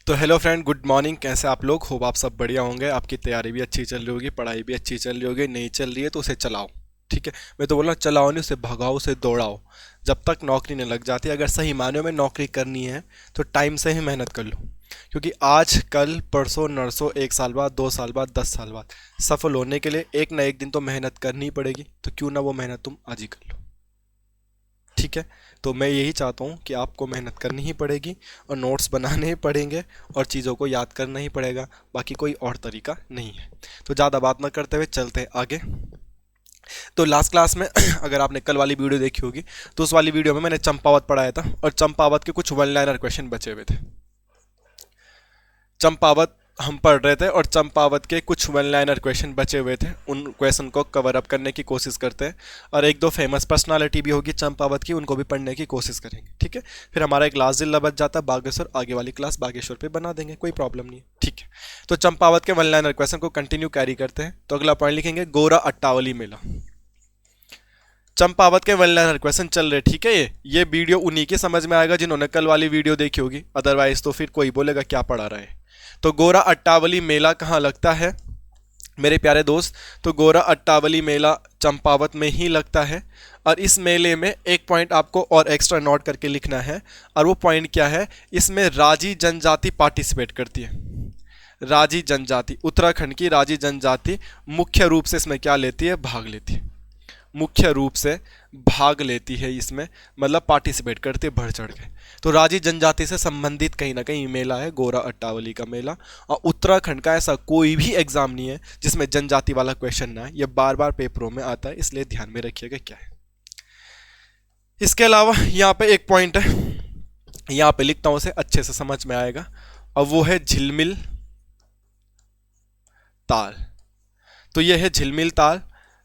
तो hello friend, good morning. कैसे आप लोग? होप आप सब बढ़िया होंगे। आपकी तैयारी भी अच्छी चल रही होगी, पढ़ाई भी अच्छी चल रही होगी। नहीं चल रही है तो उसे चलाओ। ठीक है, मैं तो बोल रहा हूँ चलाओ नहीं, उसे भगाओ, उसे दौड़ाओ जब तक नौकरी नहीं लग जाती। अगर सही मायनों में नौकरी करनी है तो टाइम से ही मेहनत कर लो, क्योंकि आज कल परसों नरसों 1 साल बाद, 2 साल बाद, 10 साल बाद सफल होने के लिए एक ना एक दिन तो मेहनत करनी ही पड़ेगी। तो क्यों ना वो मेहनत तुम आज ही कर लो। ठीक है, तो मैं यही चाहता हूँ कि आपको मेहनत करनी ही पड़ेगी और नोट्स बनाने ही पड़ेंगे और चीज़ों को याद करना ही पड़ेगा। बाकी कोई और तरीका नहीं है। तो ज़्यादा बात ना करते हुए चलते हैं आगे। तो लास्ट क्लास में अगर आपने कल वाली वीडियो देखी होगी तो उस वाली वीडियो में मैंने चंपावत पढ़ाया था और चंपावत के कुछ वन लाइनर क्वेश्चन बचे हुए थे। चंपावत हम पढ़ रहे थे और चंपावत के कुछ वन लाइनर क्वेश्चन बचे हुए थे। उन क्वेश्चन को कवर अप करने की कोशिश करते हैं और एक दो फेमस पर्सनालिटी भी होगी चंपावत की, उनको भी पढ़ने की कोशिश करेंगे। ठीक है, फिर हमारा एक लास्ट जिला बच जाता है बागेश्वर। आगे वाली क्लास बागेश्वर पे बना देंगे, कोई प्रॉब्लम नहीं है। ठीक है, तो चंपावत के वन लाइनर क्वेश्चन को कंटिन्यू कैरी करते हैं। तो अगला पॉइंट लिखेंगे गोरा अट्टावली मेला। चंपावत के वन लाइनर क्वेश्चन चल रहे। ठीक है, ये वीडियो उन्हीं की समझ में आएगा जिन्होंने कल वाली वीडियो देखी होगी, अदरवाइज तो फिर कोई बोलेगा क्या पढ़ा रहा है। तो गोरा अट्टावली मेला कहाँ लगता है मेरे प्यारे दोस्त? तो गोरा अट्टावली मेला चंपावत में ही लगता है। और इस मेले में एक पॉइंट आपको और एक्स्ट्रा नोट करके लिखना है, और वो पॉइंट क्या है? इसमें राजी जनजाति पार्टिसिपेट करती है। राजी जनजाति, उत्तराखंड की राजी जनजाति मुख्य रूप से इसमें क्या लेती है? भाग लेती है। मुख्य रूप से भाग लेती है इसमें, मतलब पार्टिसिपेट करती है बढ़ चढ़ के। तो राजी जनजाति से संबंधित कहीं ना कहीं मेला है गोरा अट्टावली का मेला। और उत्तराखंड का ऐसा कोई भी एग्जाम नहीं है जिसमें जनजाति वाला क्वेश्चन ना है। ये बार बार पेपरों में आता है, इसलिए ध्यान में रखिएगा क्या है। इसके अलावा यहाँ पे एक पॉइंट है, यहाँ पे लिखता हूं, उसे अच्छे से समझ में आएगा, और वो है झिलमिल ताल। तो ये है झिलमिल ताल।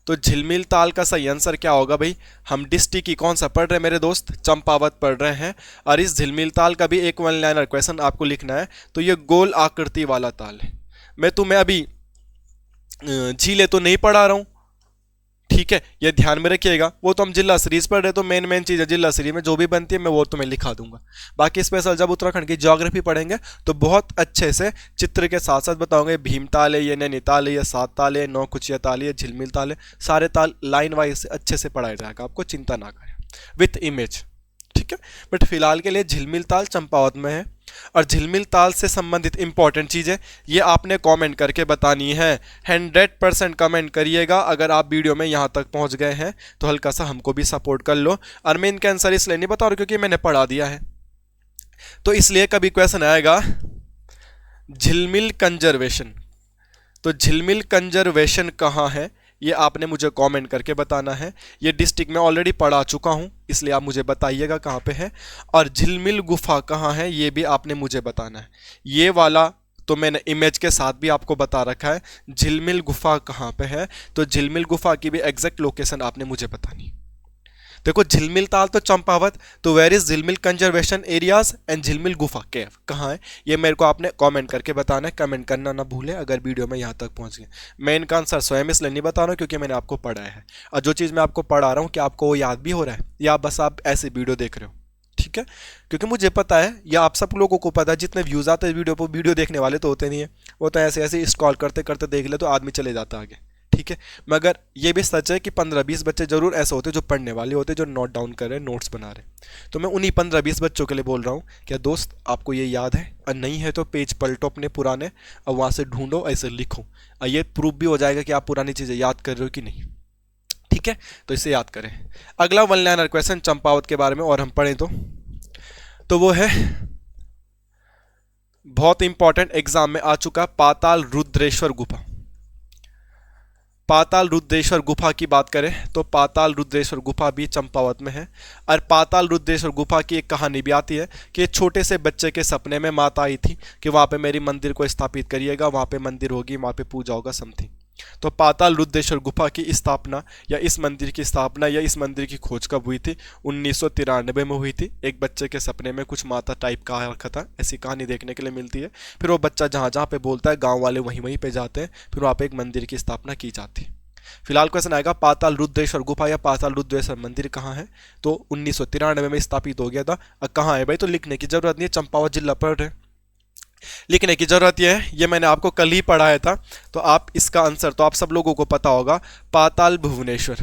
तो झिलमिल ताल का सही आंसर क्या होगा भाई? हम डिस्ट्रिक्ट की कौन सा पढ़ रहे हैं मेरे दोस्त? चंपावत पढ़ रहे हैं। और इस झिलमिल ताल का भी एक वन लाइनर क्वेश्चन आपको लिखना है। तो ये गोल आकृति वाला ताल है। मैं तुम्हें अभी झीलें तो नहीं पढ़ा रहा हूं, ठीक है, ये ध्यान में रखिएगा। वो तो हम जिला सीरीज पढ़ रहे, तो मेन मेन चीज़ है जिला सीरीज में जो भी बनती है मैं वो तुम्हें लिखा दूंगा। बाकी स्पेशल जब उत्तराखंड की ज्योग्राफी पढ़ेंगे तो बहुत अच्छे से चित्र के साथ साथ बताओगे भीमताल है, ये नैनीताल है, ये सात ताल है, नौ कुचिया ताल है, झिलमिल ताल है। सारे ताल लाइन वाइज से अच्छे से पढ़ाया जाएगा, आपको चिंता ना करें, विथ इमेज। ठीक है, बट फिलहाल के लिए झिलमिल ताल चंपावत में है। और झिलमिल ताल से संबंधित इंपॉर्टेंट चीजें ये आपने कमेंट करके बतानी है। 100% कमेंट करिएगा। अगर आप वीडियो में यहाँ तक पहुँच गए हैं तो हल्का सा हमको भी सपोर्ट कर लो। और मैं इनका आंसर इसलिए नहीं बता रहा क्योंकि मैंने पढ़ा दिया है, तो इसलिए कभी क्वेश्चन आएगा झिलमिल कंजर्वेशन। तो झिलमिल कंजर्वेशन कहाँ है ये आपने मुझे कमेंट करके बताना है। ये डिस्ट्रिक्ट में ऑलरेडी पढ़ा चुका हूँ, इसलिए आप मुझे बताइएगा कहाँ पे है। और झिलमिल गुफा कहाँ है ये भी आपने मुझे बताना है। ये वाला तो मैंने इमेज के साथ भी आपको बता रखा है, झिलमिल गुफा कहाँ पे है। तो झिलमिल गुफा की भी एग्जैक्ट लोकेशन आपने मुझे बतानी है। देखो, झिलमिल ताल तो चंपावत, तो वेयर इज झिलमिल कंजर्वेशन एरियाज एंड झिलमिल गुफा केव कहाँ है ये मेरे को आपने कमेंट करके बताना है। कमेंट करना ना भूलें अगर वीडियो में यहाँ तक पहुँच गए। मैं इनका आंसर स्वयं इसलिए नहीं बता रहा हूँ क्योंकि मैंने आपको पढ़ाया है, और जो चीज़ मैं आपको पढ़ा रहा हूँ क्या आपको वो याद भी हो रहा है या बस आप ऐसे वीडियो देख रहे हो? ठीक है, क्योंकि मुझे पता है या आप सब लोगों को पता है जितने व्यूज़ आते हैं वीडियो पर, वीडियो देखने वाले तो होते नहीं है, वो तो ऐसे ऐसे स्क्रॉल करते करते देख ले तो आदमी चले जाता है आगे। ठीक है, मगर ये भी सच है कि 15-20 बच्चे जरूर ऐसे होते हैं जो पढ़ने वाले होते हैं, जो नोट डाउन कर रहे हैं, नोट्स बना रहे हैं। तो मैं उन्हीं 15-20 बच्चों के लिए बोल रहा हूँ, क्या दोस्त आपको ये याद है? और नहीं है तो पेज पलटो अपने पुराने और वहाँ से ढूंढो, ऐसे लिखो, और ये प्रूफ भी हो जाएगा कि आप पुरानी चीज़ें याद कर रहे हो कि नहीं। ठीक है, तो इसे याद करें। अगला वन लाइनर क्वेश्चन चंपावत के बारे में और हम पढ़ें तो वो है बहुत इंपॉर्टेंट, एग्जाम में आ चुका, पाताल रुद्रेश्वर गुफा। पाताल रुद्रेश्वर गुफा की बात करें तो पाताल रुद्रेश्वर गुफा भी चंपावत में है। और पाताल रुद्रेश्वर गुफा की एक कहानी भी आती है कि एक छोटे से बच्चे के सपने में माता आई थी कि वहाँ पे मेरी मंदिर को स्थापित करिएगा, वहाँ पे मंदिर होगी, वहाँ पे पूजा होगा, समथिंग। तो पाताल रुद्रेश्वर गुफा की स्थापना या इस मंदिर की स्थापना या इस मंदिर की खोज कब हुई थी? 1993 में हुई थी। एक बच्चे के सपने में कुछ माता टाइप का रखा था, ऐसी कहानी देखने के लिए मिलती है। फिर वो बच्चा जहाँ जहाँ पे बोलता है गांव वाले वहीं वहीं पे जाते हैं, फिर वहाँ पे एक मंदिर की स्थापना की जाती है। फिलहाल क्वेश्चन आएगा पाताल रुद्रेश्वर गुफा या पाताल रुद्रेश्वर मंदिर कहाँ है? तो 1993 में स्थापित हो गया था। अब कहाँ है भाई? तो लिखने की जरूरत नहीं है, चंपावत जिला पढ़ रहे हैं। लिखने की जरूरत यह है, ये मैंने आपको कल ही पढ़ाया था, तो आप इसका आंसर तो आप सब लोगों को पता होगा, पाताल भुवनेश्वर।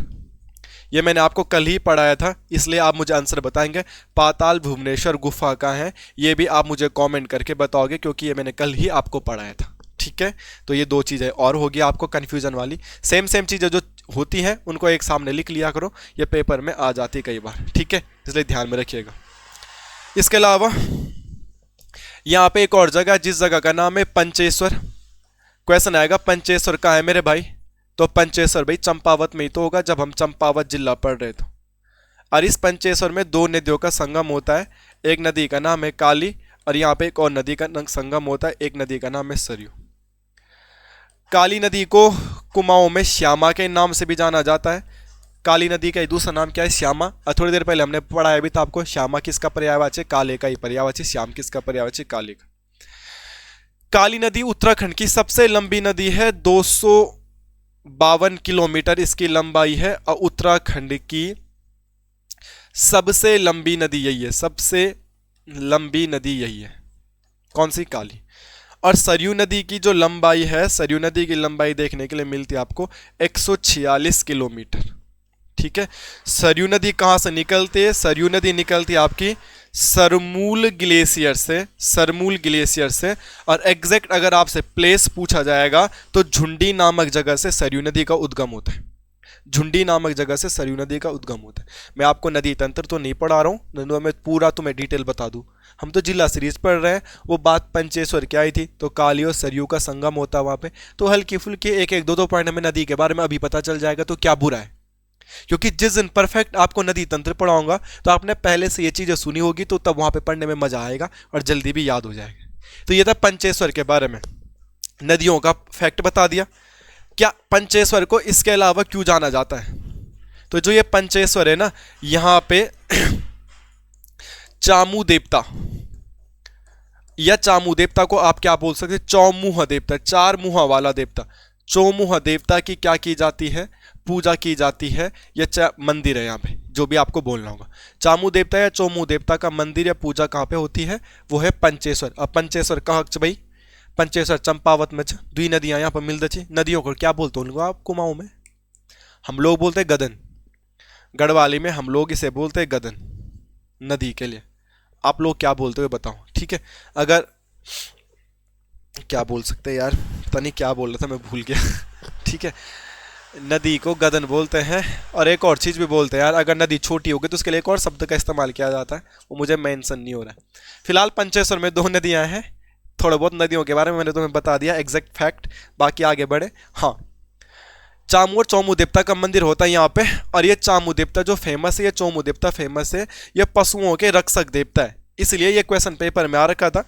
ये मैंने आपको कल ही पढ़ाया था, इसलिए आप मुझे आंसर बताएंगे पाताल भुवनेश्वर गुफा कहाँ है, ये भी आप मुझे कमेंट करके बताओगे, क्योंकि ये मैंने कल ही आपको पढ़ाया था। ठीक है, तो ये दो चीज़ें और होगी आपको कन्फ्यूजन वाली। सेम सेम चीज़ें जो होती हैं उनको एक सामने लिख लिया करो, ये पेपर में आ जाती कई बार। ठीक है, इसलिए ध्यान में रखिएगा। इसके अलावा यहाँ पे एक और जगह, जिस जगह का नाम है पंचेश्वर। क्वेश्चन आएगा पंचेश्वर कहाँ है मेरे भाई, तो पंचेश्वर भाई चंपावत में ही तो होगा, जब हम चंपावत जिला पढ़ रहे थे। और इस पंचेश्वर में दो नदियों का संगम होता है, एक नदी का नाम है काली, और यहाँ पे एक और नदी का संगम होता है, एक नदी का नाम है सरयू। काली नदी को कुमाऊं में श्यामा के नाम से भी जाना जाता है। काली नदी का दूसरा नाम क्या है, श्यामा। और थोड़ी देर पहले हमने पढ़ाया भी था आपको, श्यामा किसका पर्यायवाची, काले का ही पर्यायवाची, श्याम किसका पर्यायवाची, काले का। काली नदी उत्तराखंड की सबसे लंबी नदी है, 252 किलोमीटर इसकी लंबाई है, और उत्तराखंड की सबसे लंबी नदी यही है, सबसे लंबी नदी यही है। कौन सी, काली। और सरयू नदी की जो लंबाई है, सरयू नदी की लंबाई देखने के लिए मिलती है आपको 146 किलोमीटर। ठीक है, सरयू नदी कहाँ से निकलती है, सरयू नदी निकलती है आपकी सरमूल ग्लेशियर से, सरमूल ग्लेशियर से। और एग्जैक्ट अगर आपसे प्लेस पूछा जाएगा तो झुंडी नामक जगह से सरयू नदी का उद्गम होता है, झुंडी नामक जगह से सरयू नदी का उद्गम होता है। मैं आपको नदी तंत्र तो नहीं पढ़ा रहा हूँ, मैं पूरा तुम्हें डिटेल बता दूँ, हम तो जिला सीरीज पढ़ रहे हैं। वो बात पंचेश्वर की आई थी, तो काली और सरयू का संगम होता है वहाँ पे, तो हल्की फुल्की एक एक दो दो पॉइंट हमें नदी के बारे में अभी पता चल जाएगा, तो क्या बुरा है। क्योंकि जिस दिन परफेक्ट आपको नदी तंत्र पढ़ाऊंगा तो आपने पहले से ये चीज़ें सुनी होगी, तो तब वहाँ पे पढ़ने में मजा आएगा और जल्दी भी याद हो जाएगा। तो ये था पंचेश्वर के बारे में, नदियों का फैक्ट बता दिया। क्या पंचेश्वर को इसके अलावा क्यों जाना जाता है, तो जो ये पंचेश्वर है ना, यहाँ पे चामू देवता, या चामू देवता को आप क्या बोल सकते हैं, चौमुहा देवता, चार मुहा वाला देवता, चौमुहा देवता की क्या की जाती है, पूजा की जाती है। यह मंदिर है यहाँ पे, जो भी आपको बोलना होगा। चामू देवता या चौमू देवता का मंदिर या पूजा कहाँ पे होती है, वो है पंचेश्वर। अब पंचेश्वर कहाँ भाई, पंचेश्वर चंपावत में। दुई नदियाँ यहाँ पर मिलती थी, नदियों को क्या बोलते हैं आप कुमाऊं में, हम लोग बोलते हैं गदन, गढ़वाली में हम लोग इसे बोलते हैं गदन नदी के लिए। आप लोग क्या बोलते हो बताओ। ठीक है, अगर क्या बोल सकते हैं यार, पता नहीं क्या बोल रहा था मैं भूल गया। ठीक है, नदी को गदन बोलते हैं, और एक और चीज़ भी बोलते हैं यार, अगर नदी छोटी होगी तो उसके लिए एक और शब्द का इस्तेमाल किया जाता है, वो मुझे मेंशन नहीं हो रहा है। फिलहाल पंचेश्वर में दो नदियां हैं, थोड़ा बहुत नदियों के बारे में मैंने तुम्हें बता दिया एग्जैक्ट फैक्ट, बाकी आगे बढ़े। हाँ, चामू और चौमू देवता का मंदिर होता है यहाँ पे, और ये चामू देवता जो फेमस है, ये चौमू देवता फेमस है, ये पशुओं के रक्षक देवता है, इसलिए ये क्वेश्चन पेपर में आ रखा था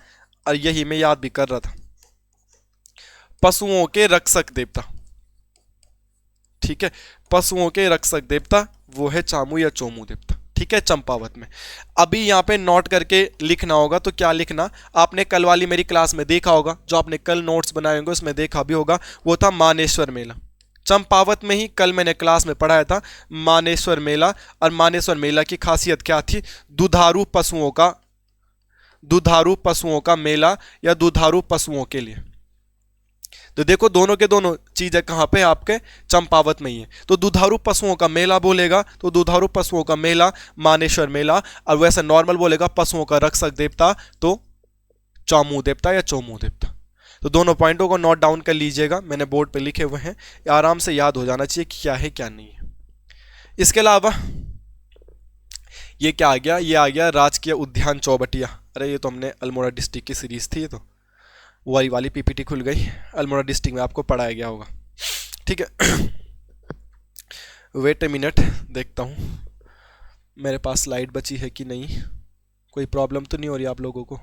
और यही मैं याद भी कर रहा था, पशुओं के रक्षक देवता। ठीक है, पशुओं के रक्षक देवता वो है चामू या चौमू देवता। ठीक है, चंपावत में। अभी यहाँ पे नोट करके लिखना होगा, तो क्या लिखना, आपने कल वाली मेरी क्लास में देखा होगा, जो आपने कल नोट्स बनाए होंगे उसमें देखा भी होगा, वो था मानेश्वर मेला। चंपावत में ही कल मैंने क्लास में पढ़ाया था मानेश्वर मेला। और मानेश्वर मेला की खासियत क्या थी, दुधारू पशुओं का मेला या दुधारू पशुओं के लिए। तो देखो दोनों के दोनों चीजें कहाँ पे आपके चंपावत में ही है। तो दुधारू पशुओं का मेला बोलेगा तो दुधारू पशुओं का मेला मानेश्वर मेला, और वैसे नॉर्मल बोलेगा पशुओं का रक्षक देवता तो चामू देवता या चौमू देवता। तो दोनों पॉइंटों को नोट डाउन कर लीजिएगा, मैंने बोर्ड पे लिखे हुए हैं, आराम से याद हो जाना चाहिए कि क्या है क्या नहीं है। इसके अलावा ये क्या आ गया, ये आ गया राजकीय उद्यान चौबटिया। अरे ये तो हमने अल्मोड़ा डिस्ट्रिक्ट की सीरीज थी, ये तो वही वाली पीपीटी खुल गई, अल्मोड़ा डिस्ट्रिक्ट में आपको पढ़ाया गया होगा। ठीक है, वेट ए मिनट, देखता हूँ मेरे पास स्लाइड बची है कि नहीं, कोई प्रॉब्लम तो नहीं हो रही आप लोगों को।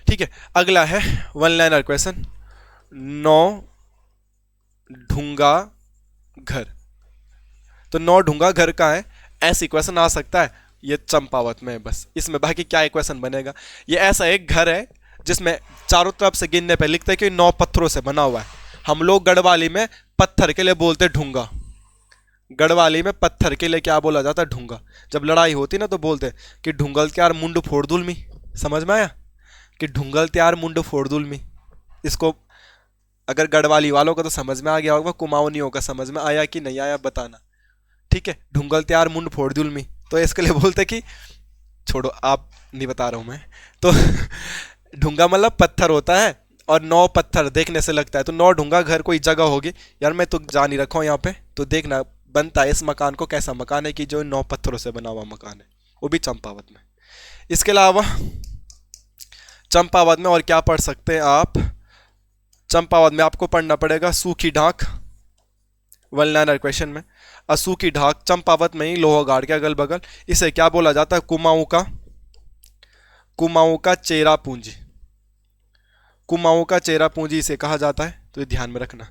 ठीक है, अगला है वन लाइनर क्वेश्चन, 9 ढूंगा घर। तो 9 ढूंगा घर का है, ऐसी क्वेश्चन आ सकता है, ये चंपावत में है बस, इसमें बाकी क्या क्वेश्चन बनेगा। ये ऐसा एक घर है जिसमें चारों तरफ से गिनने पे लिखते हैं कि 9 पत्थरों से बना हुआ है। हम लोग गढ़वाली में पत्थर के लिए बोलते ढूंगा, गढ़वाली में पत्थर के लिए क्या बोला जाता है? ढूंगा। जब लड़ाई होती ना तो बोलते हैं कि ढूंगल त्यार मुंड फोड़ दुलमी। समझ में आया कि ढूंगल त्यार मुंड फोड़ दुलमी। इसको अगर गढ़वाली वालों को तो समझ में आ गया होगा, कुमाऊनियों का समझ में आया कि नहीं आया बताना। ठीक है, ढूंगल त्यार मुंड फोड़ दुलमी, तो इसके लिए बोलते कि छोड़ो, आप नहीं बता रहा हूं मैं तो ढूंगा मतलब पत्थर होता है, और 9 पत्थर देखने से लगता है तो 9 ढूंगा घर कोई जगह होगी। यार मैं तो जा नहीं रखा हूं यहाँ पे, तो देखना बनता है इस मकान को कैसा मकान है कि जो 9 पत्थरों से बना हुआ मकान है, वो भी चंपावत में। इसके अलावा चंपावत में और क्या पढ़ सकते हैं आप? चंपावत में आपको पढ़ना पड़ेगा सूखी ढाक, वन लाइनर क्वेश्चन में। असूखी ढाक चंपावत में ही लोहाघाट के अगल बगल। इसे क्या बोला जाता है? कुमाऊं का चेरा पूंजी। कुमाऊं का चेरा पूंजी इसे कहा जाता है, तो ये ध्यान में रखना।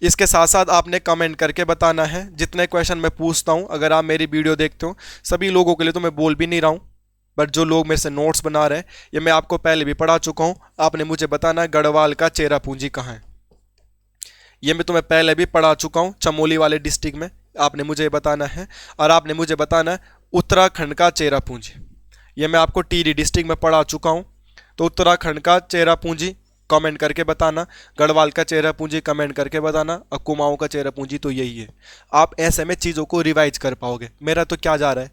इसके साथ साथ आपने कमेंट करके बताना है जितने क्वेश्चन मैं पूछता हूं। अगर आप मेरी वीडियो देखते हो, सभी लोगों के लिए तो मैं बोल भी नहीं रहा हूं, बट जो लोग मेरे से नोट्स बना रहे हैं, ये मैं आपको पहले भी पढ़ा चुका हूं। आपने मुझे बताना है गढ़वाल का चेरा पूंजी कहाँ है। ये मैं तुम्हें पहले भी पढ़ा चुका हूं, चमोली वाले डिस्ट्रिक्ट में। आपने मुझे बताना है, और आपने मुझे बताना है उत्तराखंड का चेरा पूंजी। ये मैं आपको टिहरी डिस्ट्रिक्ट में पढ़ा चुका हूं, तो उत्तराखंड का चेरा पूंजी कमेंट करके बताना, गढ़वाल का चेरा पूंजी कमेंट करके बताना, और कुमाऊं का चेरा पूंजी तो यही है। आप ऐसे में चीज़ों को रिवाइज कर पाओगे। मेरा तो क्या जा रहा है,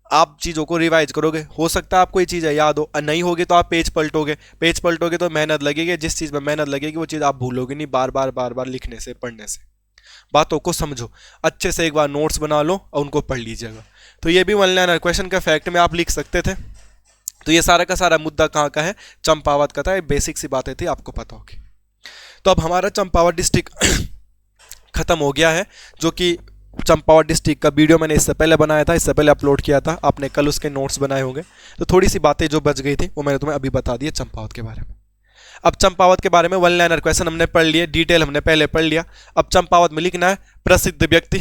आप चीज़ों को रिवाइज करोगे, हो सकता है आपको ये चीज़ें याद हो, और नहीं होगी तो आप पेज पलटोगे तो मेहनत लगेगी। जिस चीज़ में मेहनत लगेगी वो चीज़ आप भूलोगे नहीं, बार बार लिखने से, पढ़ने से। बातों को समझो अच्छे से, एक बार नोट्स बना लो और उनको पढ़ लीजिएगा। तो ये भी वन लाइनर क्वेश्चन का फैक्ट में आप लिख सकते थे। तो ये सारा का सारा मुद्दा कहाँ का है? चंपावत का था। ये बेसिक सी बातें थी, आपको पता होगी। तो अब हमारा चंपावत डिस्ट्रिक्ट खत्म हो गया है, जो कि चंपावत डिस्ट्रिक्ट का वीडियो मैंने इससे पहले बनाया था, इससे पहले अपलोड किया था। आपने कल उसके नोट्स बनाए होंगे, तो थोड़ी सी बातें जो बच गई थी वो मैंने तुम्हें अभी बता दी है चंपावत के बारे में। अब चंपावत के बारे में वन लाइनर क्वेश्चन हमने पढ़ लिए, डिटेल हमने पहले पढ़ लिया। अब चंपावत में लिखना है प्रसिद्ध व्यक्ति।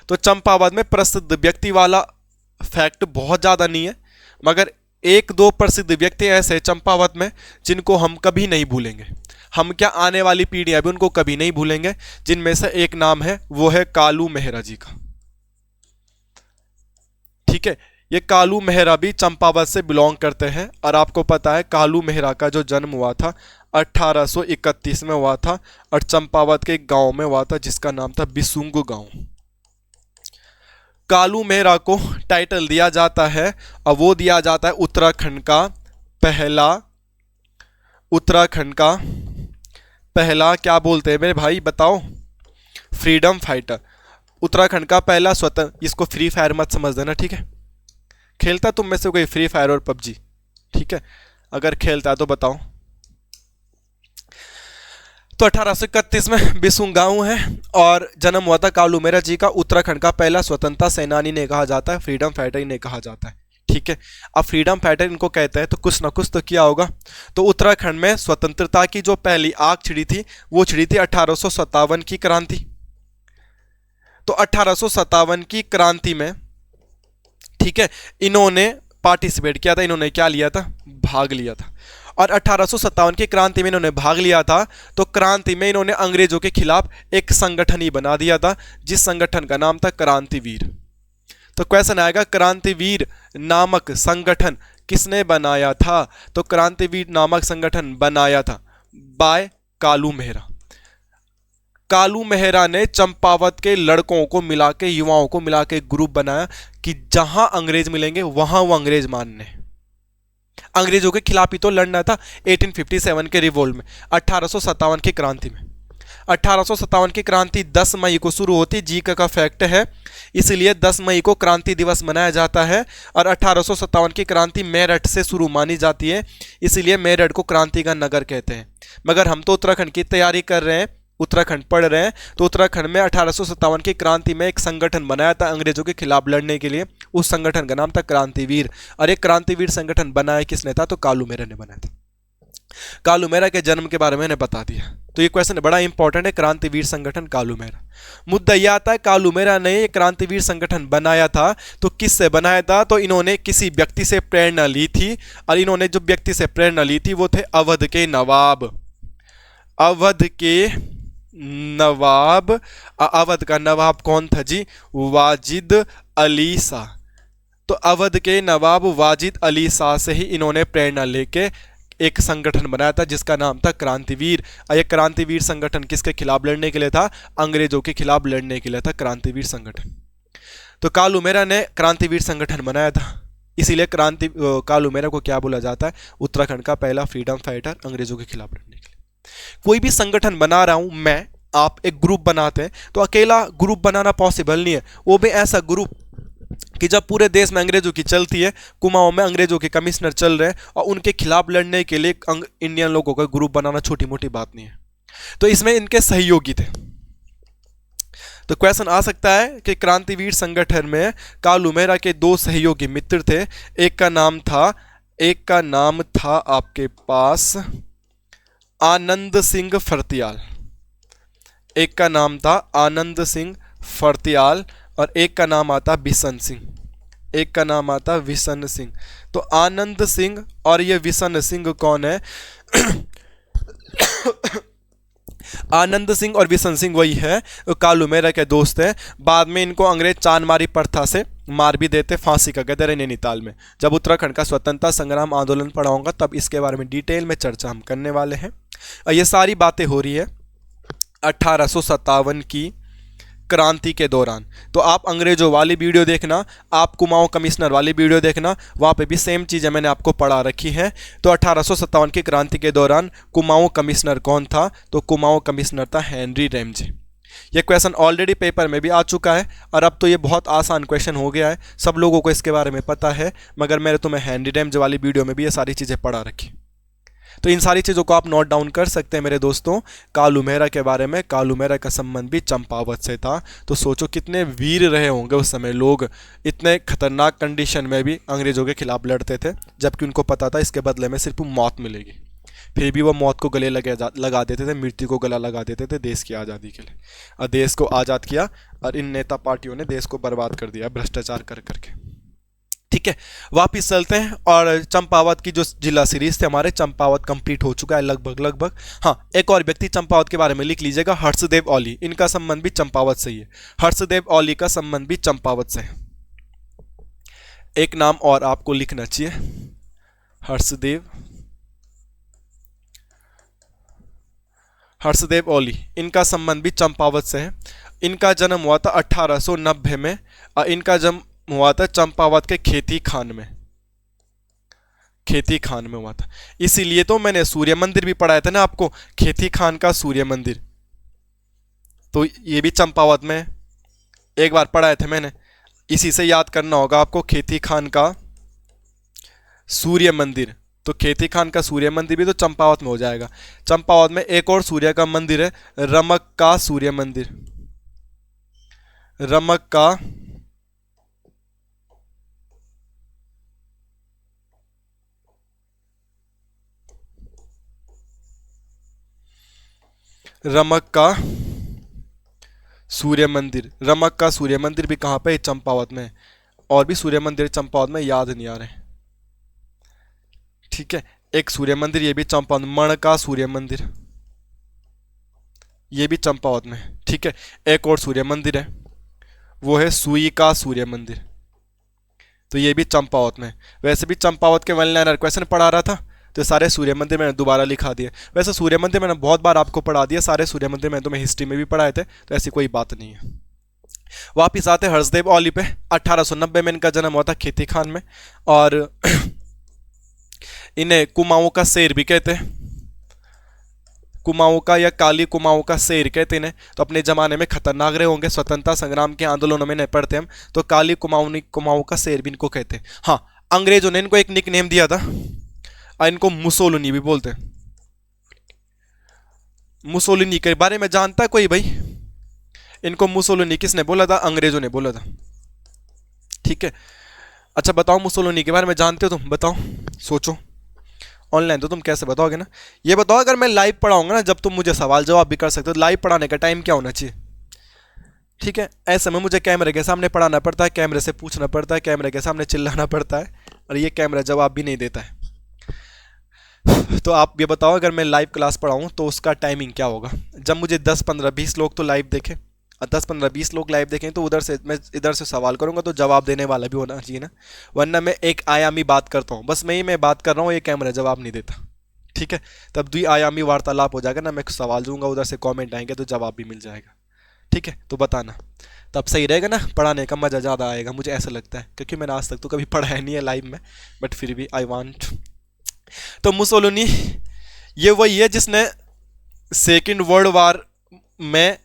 तो चंपावत में प्रसिद्ध व्यक्ति वाला फैक्ट बहुत ज़्यादा नहीं है, मगर 1-2 प्रसिद्ध व्यक्ति ऐसे चंपावत में जिनको हम कभी नहीं भूलेंगे। हम क्या, आने वाली पीढ़ियां भी उनको कभी नहीं भूलेंगे। जिनमें से एक नाम है, वो है कालू मेहरा जी का। ठीक है, ये कालू मेहरा भी चंपावत से बिलोंग करते हैं, और आपको पता है कालू मेहरा का जो जन्म हुआ था 1831 में हुआ था, और चंपावत के एक गांव में हुआ था जिसका नाम था बिसुंगु गांव। कालू मेहरा को टाइटल दिया जाता है, और वो दिया जाता है उत्तराखंड का पहला क्या बोलते हैं मेरे भाई बताओ? Freedom fighter. उत्तराखंड का पहला स्वतंत्र। इसको फ्री फायर मत समझ देना, ठीक है? खेलता तुम में से कोई फ्री फायर और पबजी? ठीक है, अगर खेलता है तो बताओ। तो 1831 में बिसुंग गांव है, और जन्म हुआ था कालू मेहरा जी का। उत्तराखंड का पहला स्वतंत्रता सेनानी ने कहा जाता है, फ्रीडम फाइटर इन्हें कहा जाता है। ठीक है, अब फ्रीडम फाइटर इनको कहते हैं, तो कुछ ना कुछ तो किया होगा। तो उत्तराखंड में स्वतंत्रता की जो पहली आग छिड़ी थी, वो छिड़ी थी 1857 की क्रांति। तो 1857 की क्रांति में, ठीक है, इन्होंने पार्टिसिपेट किया था, इन्होंने क्या लिया था? भाग लिया था। और 1857 की क्रांति में इन्होंने भाग लिया था, तो क्रांति में इन्होंने अंग्रेजों के खिलाफ एक संगठन ही बना दिया था, जिस संगठन का नाम था क्रांतिवीर। तो क्वेश्चन आएगा, क्रांतिवीर नामक संगठन किसने बनाया था? तो क्रांतिवीर नामक संगठन बनाया था बाय कालू मेहरा। कालू मेहरा ने चंपावत के लड़कों को मिला के, युवाओं को मिला के ग्रुप बनाया कि जहां अंग्रेज मिलेंगे वहां वो अंग्रेज मानने। अंग्रेजों के खिलाफ ही तो लड़ना था 1857 के रिवोल्ट में, 1857 की क्रांति में। 1857 की क्रांति 10 मई को शुरू होती, जी का फैक्ट है, इसलिए 10 मई को क्रांति दिवस मनाया जाता है। और 1857 की क्रांति मेरठ से शुरू मानी जाती है, इसलिए मेरठ को क्रांति का नगर कहते हैं। मगर हम तो उत्तराखंड की तैयारी कर रहे हैं, उत्तराखंड पढ़ रहे हैं, तो उत्तराखंड में 1857 की क्रांति में एक संगठन बनाया था अंग्रेजों के खिलाफ लड़ने के लिए। उस संगठन का नाम था क्रांतिवीर। और एक क्रांतिवीर संगठन बनाया किसने था? तो कालू मेहरा ने बनाया था। कालू मेहरा के जन्म के बारे में मैंने बता दिया, तो ये क्वेश्चन बड़ा इंपॉर्टेंट है, क्रांतिवीर संगठन कालू मेहरा। मुद्दा यह आता है, कालू मेहरा ने ये क्रांतिवीर संगठन बनाया था, तो किससे बनाया था? तो इन्होंने किसी व्यक्ति से प्रेरणा ली थी, और इन्होंने जो व्यक्ति से प्रेरणा ली थी वो थे अवध के नवाब। अवध के नवाब, अवध का नवाब कौन था जी? वाजिद अली शाह। तो अवध के नवाब वाजिद अली शाह से ही इन्होंने प्रेरणा लेके एक संगठन बनाया था जिसका नाम था क्रांतिवीर। और ये क्रांतिवीर संगठन किसके खिलाफ लड़ने के लिए था? अंग्रेजों के खिलाफ लड़ने के लिए था क्रांतिवीर संगठन। तो कालूमेरा ने क्रांतिवीर संगठन बनाया था, इसीलिए कालूमेरा को क्या बोला जाता है? उत्तराखंड का पहला फ्रीडम फाइटर, अंग्रेजों के खिलाफ लड़ने के लिए। कोई भी संगठन बना रहा हूं मैं, आप एक ग्रुप बनाते हैं तो अकेला ग्रुप बनाना पॉसिबल नहीं है, वो भी ऐसा ग्रुप कि जब पूरे देश में अंग्रेजों की चलती है, कुमाऊं में अंग्रेजों के कमिश्नर चल रहे हैं और उनके खिलाफ लड़ने के लिए इंडियन लोगों का ग्रुप बनाना छोटी मोटी बात नहीं है। तो इसमें इनके सहयोगी थे। तो क्वेश्चन आ सकता है कि क्रांतिवीर संगठन में कालूमेरा के दो सहयोगी मित्र थे। एक का नाम था आपके पास आनंद सिंह फर्त्याल। एक का नाम था आनंद सिंह फर्त्याल और एक का नाम आता बिशन सिंह। एक का नाम आता विशन सिंह। तो आनंद सिंह और ये विशन सिंह कौन है? आनंद सिंह और विशन सिंह वही है, कालूमेरा के दोस्त हैं। बाद में इनको अंग्रेज चांदमारी प्रथा से मार भी देते, फांसी का गदर है नैनीताल में। जब उत्तराखंड का स्वतंत्रता संग्राम आंदोलन पढ़ाऊंगा तब इसके बारे में डिटेल में चर्चा हम करने वाले हैं। ये सारी बातें हो रही है 1857 की क्रांति के दौरान। तो आप अंग्रेजों वाली वीडियो देखना, आप कुमाऊं कमिश्नर वाली वीडियो देखना, वहाँ पे भी सेम चीज़ें मैंने आपको पढ़ा रखी हैं। तो 1857 की क्रांति के दौरान कुमाऊं कमिश्नर कौन था? तो कुमाऊं कमिश्नर था हेनरी रैमजे। ये क्वेश्चन ऑलरेडी पेपर में भी आ चुका है और अब तो ये बहुत आसान क्वेश्चन हो गया है, सब लोगों को इसके बारे में पता है, मगर मैंने तुम्हें हेनरी रैमजे वाली वीडियो में भी ये सारी चीज़ें पढ़ा रखी। तो इन सारी चीज़ों को आप नोट डाउन कर सकते हैं मेरे दोस्तों। कालूमेरा के बारे में, कालूमेरा का संबंध भी चंपावत से था। तो सोचो कितने वीर रहे होंगे उस समय लोग, इतने खतरनाक कंडीशन में भी अंग्रेजों के खिलाफ लड़ते थे, जबकि उनको पता था इसके बदले में सिर्फ मौत मिलेगी। फिर भी वो मौत को गले लगा देते थे, मृत्यु को गला लगा देते थे देश की आज़ादी के लिए। और देश को आज़ाद किया और इन नेता पार्टियों ने देश को बर्बाद कर दिया भ्रष्टाचार कर करके। ठीक है, वापिस चलते हैं। और चंपावत की जो जिला सीरीज थे हमारे, चंपावत कंप्लीट हो चुका है लगभग। हाँ, एक और व्यक्ति चंपावत के बारे में लिख लीजिएगा, हर्षदेव औली। इनका संबंध भी चंपावत से ही है। हर्षदेव औली का संबंध भी चंपावत से है। एक नाम और आपको लिखना चाहिए, हर्षदेव औली। इनका संबंध भी चंपावत से है। इनका जन्म हुआ था 1890 में और इनका जन्म हुआ था चंपावत के खेती खान में हुआ था। इसीलिए तो मैंने सूर्य मंदिर भी पढ़ाया था ना आपको, खेती खान का सूर्य मंदिर। तो ये भी चंपावत में एक बार पढ़ाए थे मैंने, इसी से याद करना होगा आपको, खेती खान का सूर्य मंदिर। तो खेती खान का सूर्य मंदिर भी तो चंपावत में हो जाएगा। चंपावत में एक और सूर्य का मंदिर है, रमक का सूर्य मंदिर। रमक का सूर्य मंदिर। रमक का सूर्य मंदिर भी कहाँ पे? चंपावत में। और भी सूर्य मंदिर चंपावत में याद नहीं आ रहे। ठीक है, एक सूर्य मंदिर ये भी चंपावत। मण का सूर्य मंदिर ये भी चंपावत में। ठीक है, एक और सूर्य मंदिर है, वो है सुई का सूर्य मंदिर। तो ये भी चंपावत में। वैसे भी चंपावत के वन लाइनर क्वेश्चन पढ़ा रहा था, तो सारे सूर्य मंदिर मैंने दोबारा लिखा दिए। वैसे सूर्य मंदिर मैंने बहुत बार आपको पढ़ा दिया, सारे सूर्य मंदिर मैंने तुम्हें हिस्ट्री में भी पढ़ाए थे, तो ऐसी कोई बात नहीं है। वापिस आते हर्षदेव औली पे। 1890 में इनका जन्म हुआ था खेती खान में और इन्हें कुमाऊं का शेर भी कहते हैं। कुमाऊं का या काली कुमाऊं का शेर कहते हैं। तो अपने ज़माने में खतरनाक रहे होंगे, स्वतंत्रता संग्राम के आंदोलनों में नहीं पढ़ते हम, तो काली कुमाऊं का शेर भी इनको कहते हैं। हाँ, अंग्रेजों ने इनको एक निक नेम दिया था, इनको मुसोलिनी भी बोलते हैं। मुसोलिनी के बारे में जानता है कोई भाई? इनको मुसोलिनी किसने बोला था? अंग्रेजों ने बोला था। ठीक है, अच्छा बताओ मुसोलिनी के बारे में जानते हो तुम? बताओ, सोचो। ऑनलाइन तो तुम कैसे बताओगे ना? ये बताओ, अगर मैं लाइव पढ़ाऊंगा ना, जब तुम मुझे सवाल जवाब भी कर सकते हो। लाइव पढ़ाने का टाइम क्या होना चाहिए? ठीक है, ऐसे में मुझे कैमरे के सामने पढ़ाना पड़ता है, कैमरे से पूछना पड़ता है, कैमरे के सामने चिल्लाना पड़ता है, और ये कैमरा जवाब भी नहीं देता है। तो आप ये बताओ, अगर मैं लाइव क्लास पढ़ाऊँ तो उसका टाइमिंग क्या होगा? जब मुझे 10 15 20 लोग तो लाइव देखें, और 10 15 20 लोग लाइव देखें तो उधर से मैं इधर से सवाल करूंगा तो जवाब देने वाला भी होना चाहिए ना, वरना मैं एक आयामी बात करता हूँ, बस मैं बात कर रहा हूँ, ये कैमरा जवाब नहीं देता। ठीक है, तब द्विआयामी वार्तालाप हो जाएगा ना, मैं सवाल दूंगा, उधर से कमेंट आएंगे तो जवाब भी मिल जाएगा। ठीक है, तो बताना, तब सही रहेगा ना, पढ़ाने का मज़ा ज़्यादा आएगा, मुझे ऐसा लगता है, क्योंकि मैंने आज तक तो कभी पढ़ाया नहीं है लाइव में, बट फिर भी आई वांट। तो मुसोलिनी ये वही है जिसने सेकेंड वर्ल्ड वार में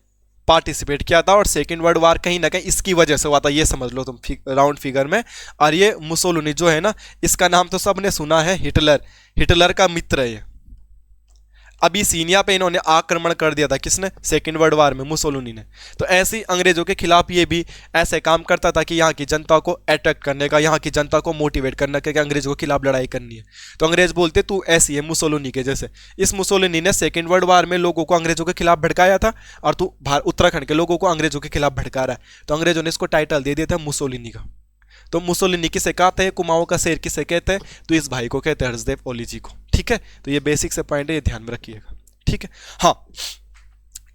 पार्टिसिपेट किया था, और सेकेंड वर्ल्ड वार कहीं ना कहीं इसकी वजह से हुआ था, ये समझ लो तुम राउंड फिगर में। और ये मुसोलिनी जो है ना, इसका नाम तो सबने सुना है, हिटलर, हिटलर का मित्र है ये। अबिसीनिया पे इन्होंने आक्रमण कर दिया था, किसने? सेकेंड वर्ल्ड वार में मुसोलिनी ने। तो ऐसे ही अंग्रेजों के खिलाफ ये भी ऐसे काम करता था कि यहाँ की जनता को अटैक करने का, यहाँ की जनता को मोटिवेट करने का कि अंग्रेजों के खिलाफ लड़ाई करनी है। तो अंग्रेज बोलते तू ऐसी है मुसोलिनी के जैसे। इस मुसोलिनी ने सेकेंड वर्ल्ड वार में लोगों को अंग्रेजों के खिलाफ भड़काया था, और तू उत्तराखंड के लोगों को अंग्रेजों के खिलाफ भड़का रहा है। तो अंग्रेजों ने इसको टाइटल दे दिया था मुसोलिनी का। तो मुसोलिनी किसे कहते हैं, कुमाऊं का शेर किसे कहते हैं? तो इस भाई को कहते हैं हर्षदेव ओली जी को। ठीक है, तो ये बेसिक से पॉइंट है, ये ध्यान में रखिएगा। ठीक है, हाँ,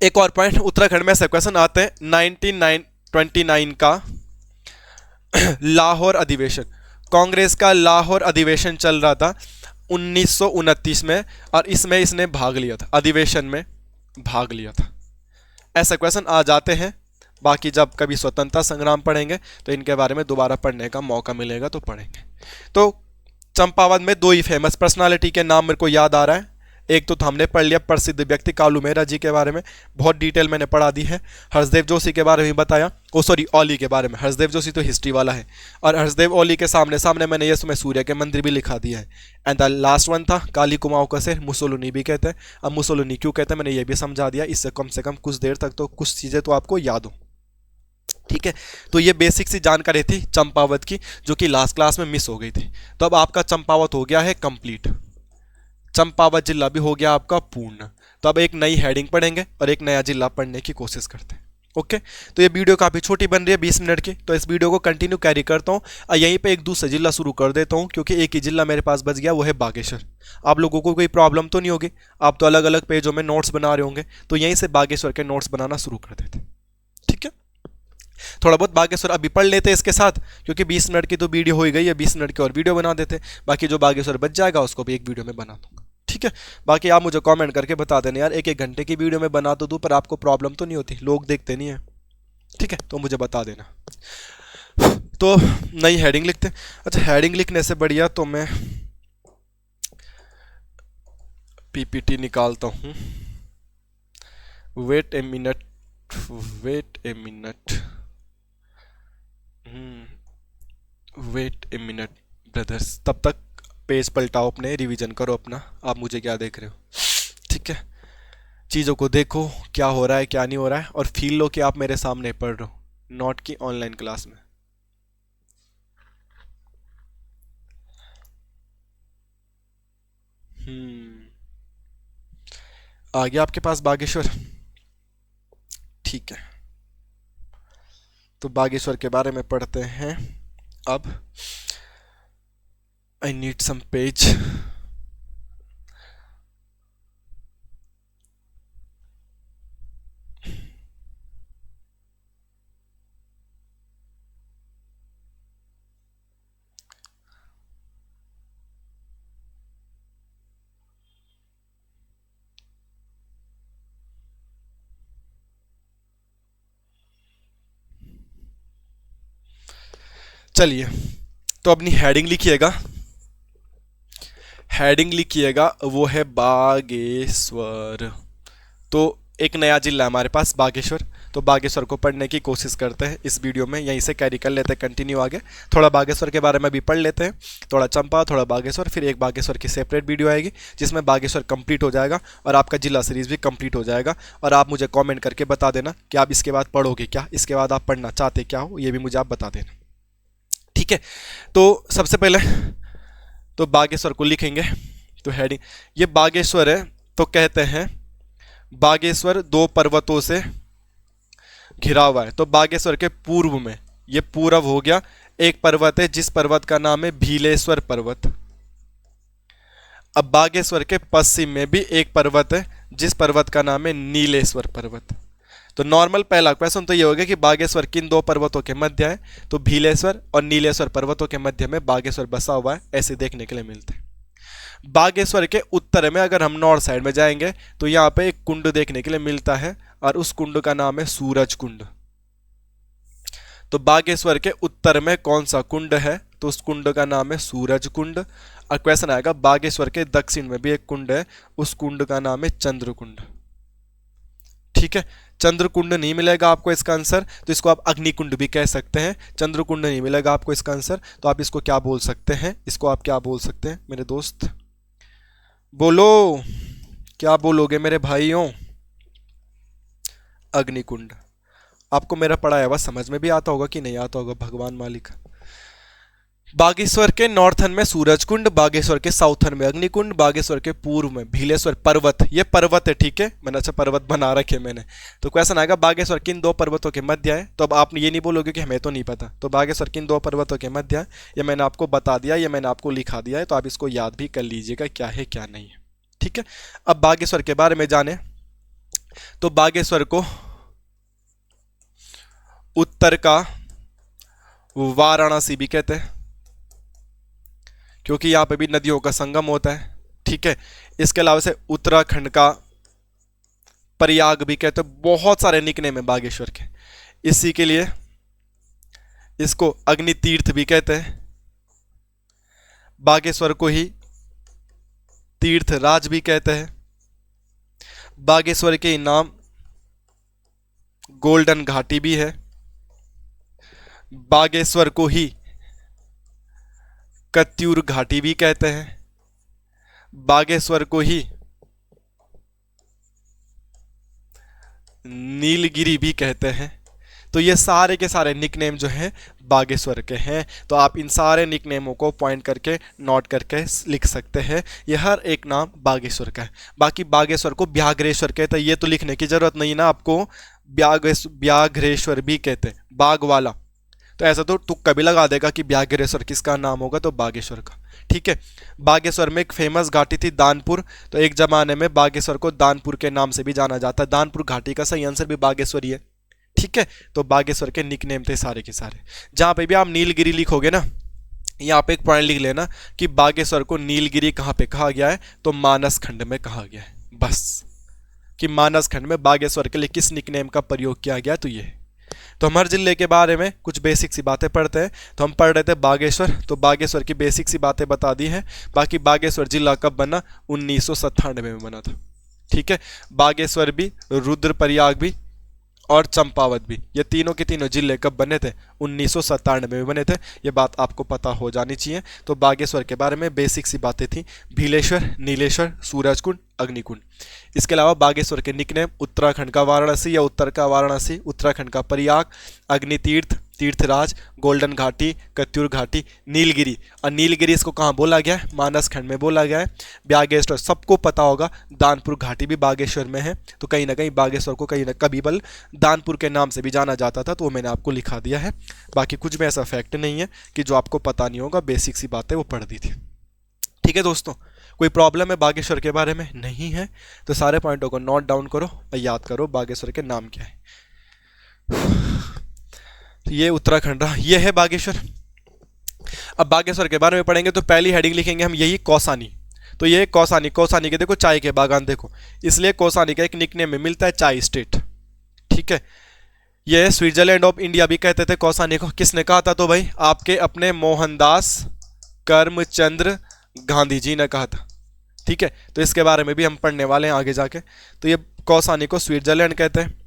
एक और पॉइंट, उत्तराखंड में ऐसे क्वेश्चन आते हैं। 1929 का लाहौर अधिवेशन, कांग्रेस का लाहौर अधिवेशन चल रहा था 1929 में, और इसमें इसने भाग लिया था, अधिवेशन में भाग लिया था। ऐसे क्वेश्चन आ जाते हैं। बाकी जब कभी स्वतंत्रता संग्राम पढ़ेंगे तो इनके बारे में दोबारा पढ़ने का मौका मिलेगा तो पढ़ेंगे। तो चंपावत में दो ही फेमस पर्सनालिटी के नाम मेरे को याद आ रहा है। एक तो हमने पढ़ लिया प्रसिद्ध व्यक्ति कालू मेहरा जी के बारे में, बहुत डिटेल मैंने पढ़ा दी है। हर्षदेव जोशी के बारे में बताया, ओली के बारे में। हर्षदेव जोशी तो हिस्ट्री वाला है, और हर्षदेव ओली के सामने सामने मैंने ये सुमे सूर्य के मंदिर भी लिखा दिया है। एंड द लास्ट वन था काली कुमाऊं का शेर, मुसोलिनी भी कहते हैं। अब मुसोलिनी क्यों कहते हैं मैंने ये भी समझा दिया, इससे कम से कम कुछ देर तक तो कुछ चीज़ें तो आपको याद हो। ठीक है, तो ये बेसिक सी जानकारी थी चंपावत की, जो कि लास्ट क्लास में मिस हो गई थी। तो अब आपका चंपावत हो गया है कंप्लीट, चंपावत जिला भी हो गया आपका पूर्ण। तो अब एक नई हेडिंग पढ़ेंगे और एक नया जिला पढ़ने की कोशिश करते हैं। ओके, तो ये वीडियो काफ़ी छोटी बन रही है, 20 मिनट की, तो इस वीडियो को कंटिन्यू कैरी करता हूँ और यहीं पे एक दूसरा जिला शुरू कर देता हूँ, क्योंकि एक ही जिला मेरे पास बच गया, वो है बागेश्वर। आप लोगों को कोई प्रॉब्लम तो नहीं होगी, आप तो अलग अलग पेजों में नोट्स बना रहे होंगे, तो यहीं से बागेश्वर के नोट्स बनाना शुरू कर देते। ठीक है, थोड़ा बहुत बागेश्वर अभी पढ़ लेते हैं इसके साथ, क्योंकि 20 मिनट की तो वीडियो हो ही गई है, 20 मिनट की और वीडियो बना देते। बाकी जो बागेश्वर बच जाएगा उसको भी एक वीडियो में बना दूंगा। ठीक है, बाकी आप मुझे कमेंट करके बता देना यार, 1 1 घंटे की वीडियो में बना तो दूं, पर आपको प्रॉब्लम तो नहीं होती, लोग देखते नहीं है। ठीक है, तो मुझे बता देना। तो नई हेडिंग लिखते हैं। अच्छा, हेडिंग लिखने से बढ़िया तो मैं पीपीटी निकालता हूँ। Wait a minute, wait a minute, wait a minute brothers, तब तक पेज पलटाओ अपने, रिवीजन करो अपना, आप मुझे क्या देख रहे हो। ठीक है, चीज़ों को देखो क्या हो रहा है क्या नहीं हो रहा है, और फील लो कि आप मेरे सामने पढ़ रहे हो, नॉट की ऑनलाइन क्लास में। आ गया आपके पास बागेश्वर। ठीक है, तो बागेश्वर के बारे में पढ़ते हैं अब। I need some page. चलिए, तो अपनी हेडिंग लिखिएगा, हेडिंग लिखिएगा वो है बागेश्वर। तो एक नया जिला हमारे पास बागेश्वर, तो बागेश्वर को पढ़ने की कोशिश करते हैं इस वीडियो में, यहीं से कैरी कर लेते हैं कंटिन्यू आगे। थोड़ा बागेश्वर के बारे में भी पढ़ लेते हैं, थोड़ा चंपा थोड़ा बागेश्वर, फिर एक बागेश्वर की सेपरेट वीडियो आएगी जिसमें बागेश्वर कंप्लीट हो जाएगा और आपका जिला सीरीज भी कंप्लीट हो जाएगा। और आप मुझे कॉमेंट करके बता देना कि आप इसके बाद पढ़ोगे क्या, इसके बाद आप पढ़ना चाहते क्या हो, ये भी मुझे आप बता देना। ठीक है, तो सबसे पहले तो बागेश्वर को लिखेंगे। तो हेडिंग ये बागेश्वर है, तो कहते हैं बागेश्वर 2 पर्वतों से घिरा हुआ है। तो बागेश्वर के पूर्व में, ये पूरब हो गया, एक पर्वत है जिस पर्वत का नाम है भीलेश्वर पर्वत, अब बागेश्वर के पश्चिम में भी एक पर्वत है जिस पर्वत का नाम है नीलेश्वर पर्वत। तो नॉर्मल पहला क्वेश्चन तो ये हो गया कि बागेश्वर किन दो पर्वतों के मध्य है, तो भीलेश्वर और नीलेश्वर पर्वतों के मध्य में बागेश्वर बसा हुआ है, ऐसे देखने के लिए मिलते हैं। बागेश्वर के उत्तर में अगर हम नॉर्थ साइड में जाएंगे तो यहाँ पे एक कुंड देखने के लिए मिलता है और उस कुंड का नाम है सूरज कुंड। तो बागेश्वर के उत्तर में कौन सा कुंड है, तो उस कुंड का नाम है सूरज कुंड। और क्वेश्चन आएगा बागेश्वर के दक्षिण में भी एक कुंड है, उस कुंड का नाम है चंद्रकुंड। ठीक है, चंद्रकुंड नहीं मिलेगा आपको इसका आंसर, तो इसको आप अग्निकुंड भी कह सकते हैं। चंद्रकुंड नहीं मिलेगा आपको इसका आंसर, तो आप इसको क्या बोल सकते हैं, इसको आप क्या बोल सकते हैं मेरे दोस्त, बोलो क्या बोलोगे मेरे भाइयों, अग्निकुंड। आपको मेरा पढ़ाया हुआ समझ में भी आता होगा कि नहीं आता होगा, भगवान मालिक। बागेश्वर के नॉर्थन में सूरज कुंड, बागेश्वर के साउथन में अग्निकुंड, बागेश्वर के पूर्व में भीलेश्वर पर्वत। ये पर्वत है, ठीक है, मैंने अच्छा पर्वत बना रखे मैंने। तो क्वेश्चन आएगा बागेश्वर किन दो पर्वतों के मध्य है, तो अब आप ये नहीं बोलोगे कि हमें तो नहीं पता। तो बागेश्वर किन दो पर्वतों के मध्य है, ये मैंने आपको बता दिया, ये मैंने आपको लिखा दिया है, तो आप इसको याद भी कर लीजिएगा क्या है क्या नहीं है। ठीक है, अब बागेश्वर के बारे में जाने तो बागेश्वर को उत्तर का वाराणसी भी कहते हैं, क्योंकि यहाँ पे भी नदियों का संगम होता है। ठीक है, इसके अलावा से उत्तराखंड का प्रयाग भी कहते हैं, बहुत सारे निकनेम है बागेश्वर के। इसी के लिए इसको अग्नि तीर्थ भी कहते हैं, बागेश्वर को ही तीर्थराज भी कहते हैं। बागेश्वर के नाम गोल्डन घाटी भी है, बागेश्वर को ही कत्यूर घाटी भी कहते हैं, बागेश्वर को ही नीलगिरी भी कहते हैं। तो ये सारे के सारे निकनेम जो हैं बागेश्वर के हैं। तो आप इन सारे निकनेमों को पॉइंट करके नोट करके लिख सकते हैं, ये हर एक नाम बागेश्वर का है। बाकी बागेश्वर को व्याघ्रेश्वर कहते हैं, ये तो लिखने की जरूरत नहीं ना आपको, व्याघ्रेश्वर भी कहते हैं, बाघ वाला। तो ऐसा तो तुक्का भी लगा देगा कि व्याघ्रेश्वर किसका नाम होगा, तो बागेश्वर का। ठीक है, बागेश्वर में एक फेमस घाटी थी दानपुर, तो एक जमाने में बागेश्वर को दानपुर के नाम से भी जाना जाता है। दानपुर घाटी का सही आंसर भी बागेश्वर ही है। ठीक है, तो बागेश्वर के निकनेम थे सारे के सारे। जहां पे भी आप नीलगिरी लिखोगे ना, यहाँ पे एक पॉइंट लिख लेना कि बागेश्वर को नीलगिरी कहाँ पे कहा गया है, तो मानस खंड में कहा गया है, बस कि मानस खंड में बागेश्वर के लिए किस निकनेम का प्रयोग किया गया, तो ये है। तो हमारे जिले के बारे में कुछ बेसिक सी बातें पढ़ते हैं। तो हम पढ़ रहे थे बागेश्वर, तो बागेश्वर की बेसिक सी बातें बता दी हैं। बाकी बागेश्वर जिला कब बना, 1997 में बना था। ठीक है, बागेश्वर भी, रुद्रप्रयाग भी और चंपावत भी, ये तीनों के तीनों जिले कब बने थे, 1997 में बने थे। ये बात आपको पता हो जानी चाहिए। तो बागेश्वर के बारे में बेसिक सी बातें थी, भीलेश्वर, नीलेश्वर, सूरजकुंड, अग्निकुंड। इसके अलावा बागेश्वर के निकनेम उत्तराखंड का वाराणसी या उत्तर का वाराणसी, उत्तराखंड का प्रयाग, अग्नितीर्थ, तीर्थराज, गोल्डन घाटी, कत्यूर घाटी, नीलगिरी। और नीलगिरी इसको कहाँ बोला गया है, मानस खंड में बोला गया है। बागेश्वर सबको पता होगा, दानपुर घाटी भी बागेश्वर में है। तो कहीं ना कहीं बागेश्वर को कहीं ना कभी बल दानपुर के नाम से भी जाना जाता था, तो वो मैंने आपको लिखा दिया है। बाकी कुछ भी ऐसा फैक्ट नहीं है कि जो आपको पता नहीं होगा, बेसिक सी बातें वो पढ़ दी थी। ठीक है दोस्तों, कोई प्रॉब्लम है बागेश्वर के बारे में, नहीं है? तो सारे पॉइंटों को नोट डाउन करो और याद करो बागेश्वर के नाम क्या है। तो ये उत्तराखंड रहा, ये है बागेश्वर। अब बागेश्वर के बारे में पढ़ेंगे तो पहली हेडिंग लिखेंगे हम यही, कौसानी। तो ये कौसानी, कौसानी के देखो चाय के बागान देखो, इसलिए कौसानी का एक निकनेम में मिलता है चाय स्टेट। ठीक है, ये स्विट्जरलैंड ऑफ इंडिया भी कहते थे कौसानी को। किसने कहा था, तो भाई आपके अपने मोहनदास करमचंद्र गांधी जी ने कहा था। ठीक है, तो इसके बारे में भी हम पढ़ने वाले हैं आगे जाके। तो ये कौसानी को स्विट्जरलैंड कहते हैं।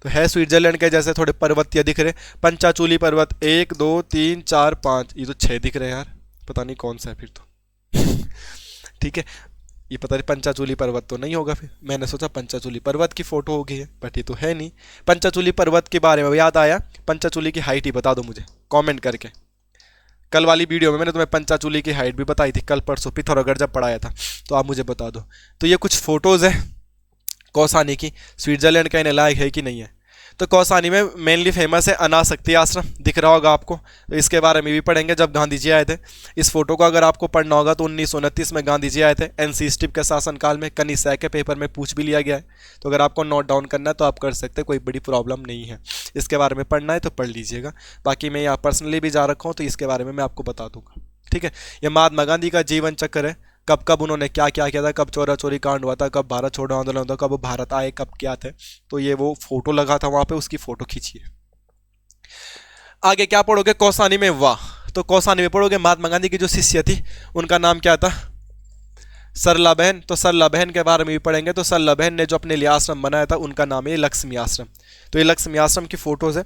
तो है स्विट्जरलैंड के जैसे थोड़े पर्वतीय दिख रहे, पंचाचूली पर्वत 1 2 3 4 5, ये तो 6 दिख रहे हैं यार, पता नहीं कौन सा है फिर तो। ठीक है, ये पता नहीं पंचाचूली पर्वत तो नहीं होगा, फिर मैंने सोचा पंचाचूली पर्वत की फोटो होगी है, बट ये तो है नहीं। पंचाचूली पर्वत के बारे में याद आया, पंचाचूली की हाइट ही बता दो मुझे कॉमेंट करके। कल वाली वीडियो में मैंने तुम्हें पंचाचूली की हाइट भी बताई थी, कल परसों पिथौरागढ़ जब पढ़ाया था, तो आप मुझे बता दो। तो ये कुछ फोटोज है कौसानी की, स्विट्जरलैंड कहने लायक है कि नहीं है। तो कौसानी में मेनली फेमस है अनासक्ति आश्रम, दिख रहा होगा आपको, तो इसके बारे में भी पढ़ेंगे जब गांधी जी आए थे। इस फोटो को अगर आपको पढ़ना होगा तो 1929 में गांधी जी आए थे, एनसी स्टिप के शासनकाल में, कहीं सै के पेपर में पूछ भी लिया गया है। तो अगर आपको नोट डाउन करना है तो आप कर सकते हैं, कोई बड़ी प्रॉब्लम नहीं है। इसके बारे में पढ़ना है तो पढ़ लीजिएगा, बाकी मैं यहाँ पर्सनली भी जा रखा हूँ तो इसके बारे में मैं आपको बता दूंगा, ठीक है। ये महात्मा गांधी का जीवन चक्र है, कब कब उन्होंने क्या क्या किया था, कब चोरा चोरी कांड हुआ था, कब भारत छोड़ो आंदोलन हुआ था, कब वो भारत आए, कब क्या थे। तो ये वो फोटो लगा था वहां पे, उसकी फोटो खींचिए। आगे क्या पढ़ोगे कौसानी में, वाह, तो कौसानी में पढ़ोगे महात्मा गांधी की जो शिष्य थी उनका नाम क्या था, सरला बहन। तो सरला बहन के बारे में भी पढ़ेंगे। तो सरला बहन ने जो अपने लिए आश्रम बनाया था उनका नाम है लक्ष्मी आश्रम। तो ये लक्ष्मी आश्रम की फोटोज है,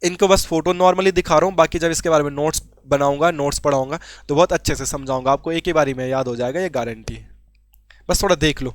इनको बस फोटो नॉर्मली दिखा रहा हूँ, बाकी जब इसके बारे में नोट्स बनाऊंगा, नोट्स पढ़ाऊंगा तो बहुत अच्छे से समझाऊंगा आपको, एक ही बारी में याद हो जाएगा, ये गारंटी है। बस थोड़ा देख लो,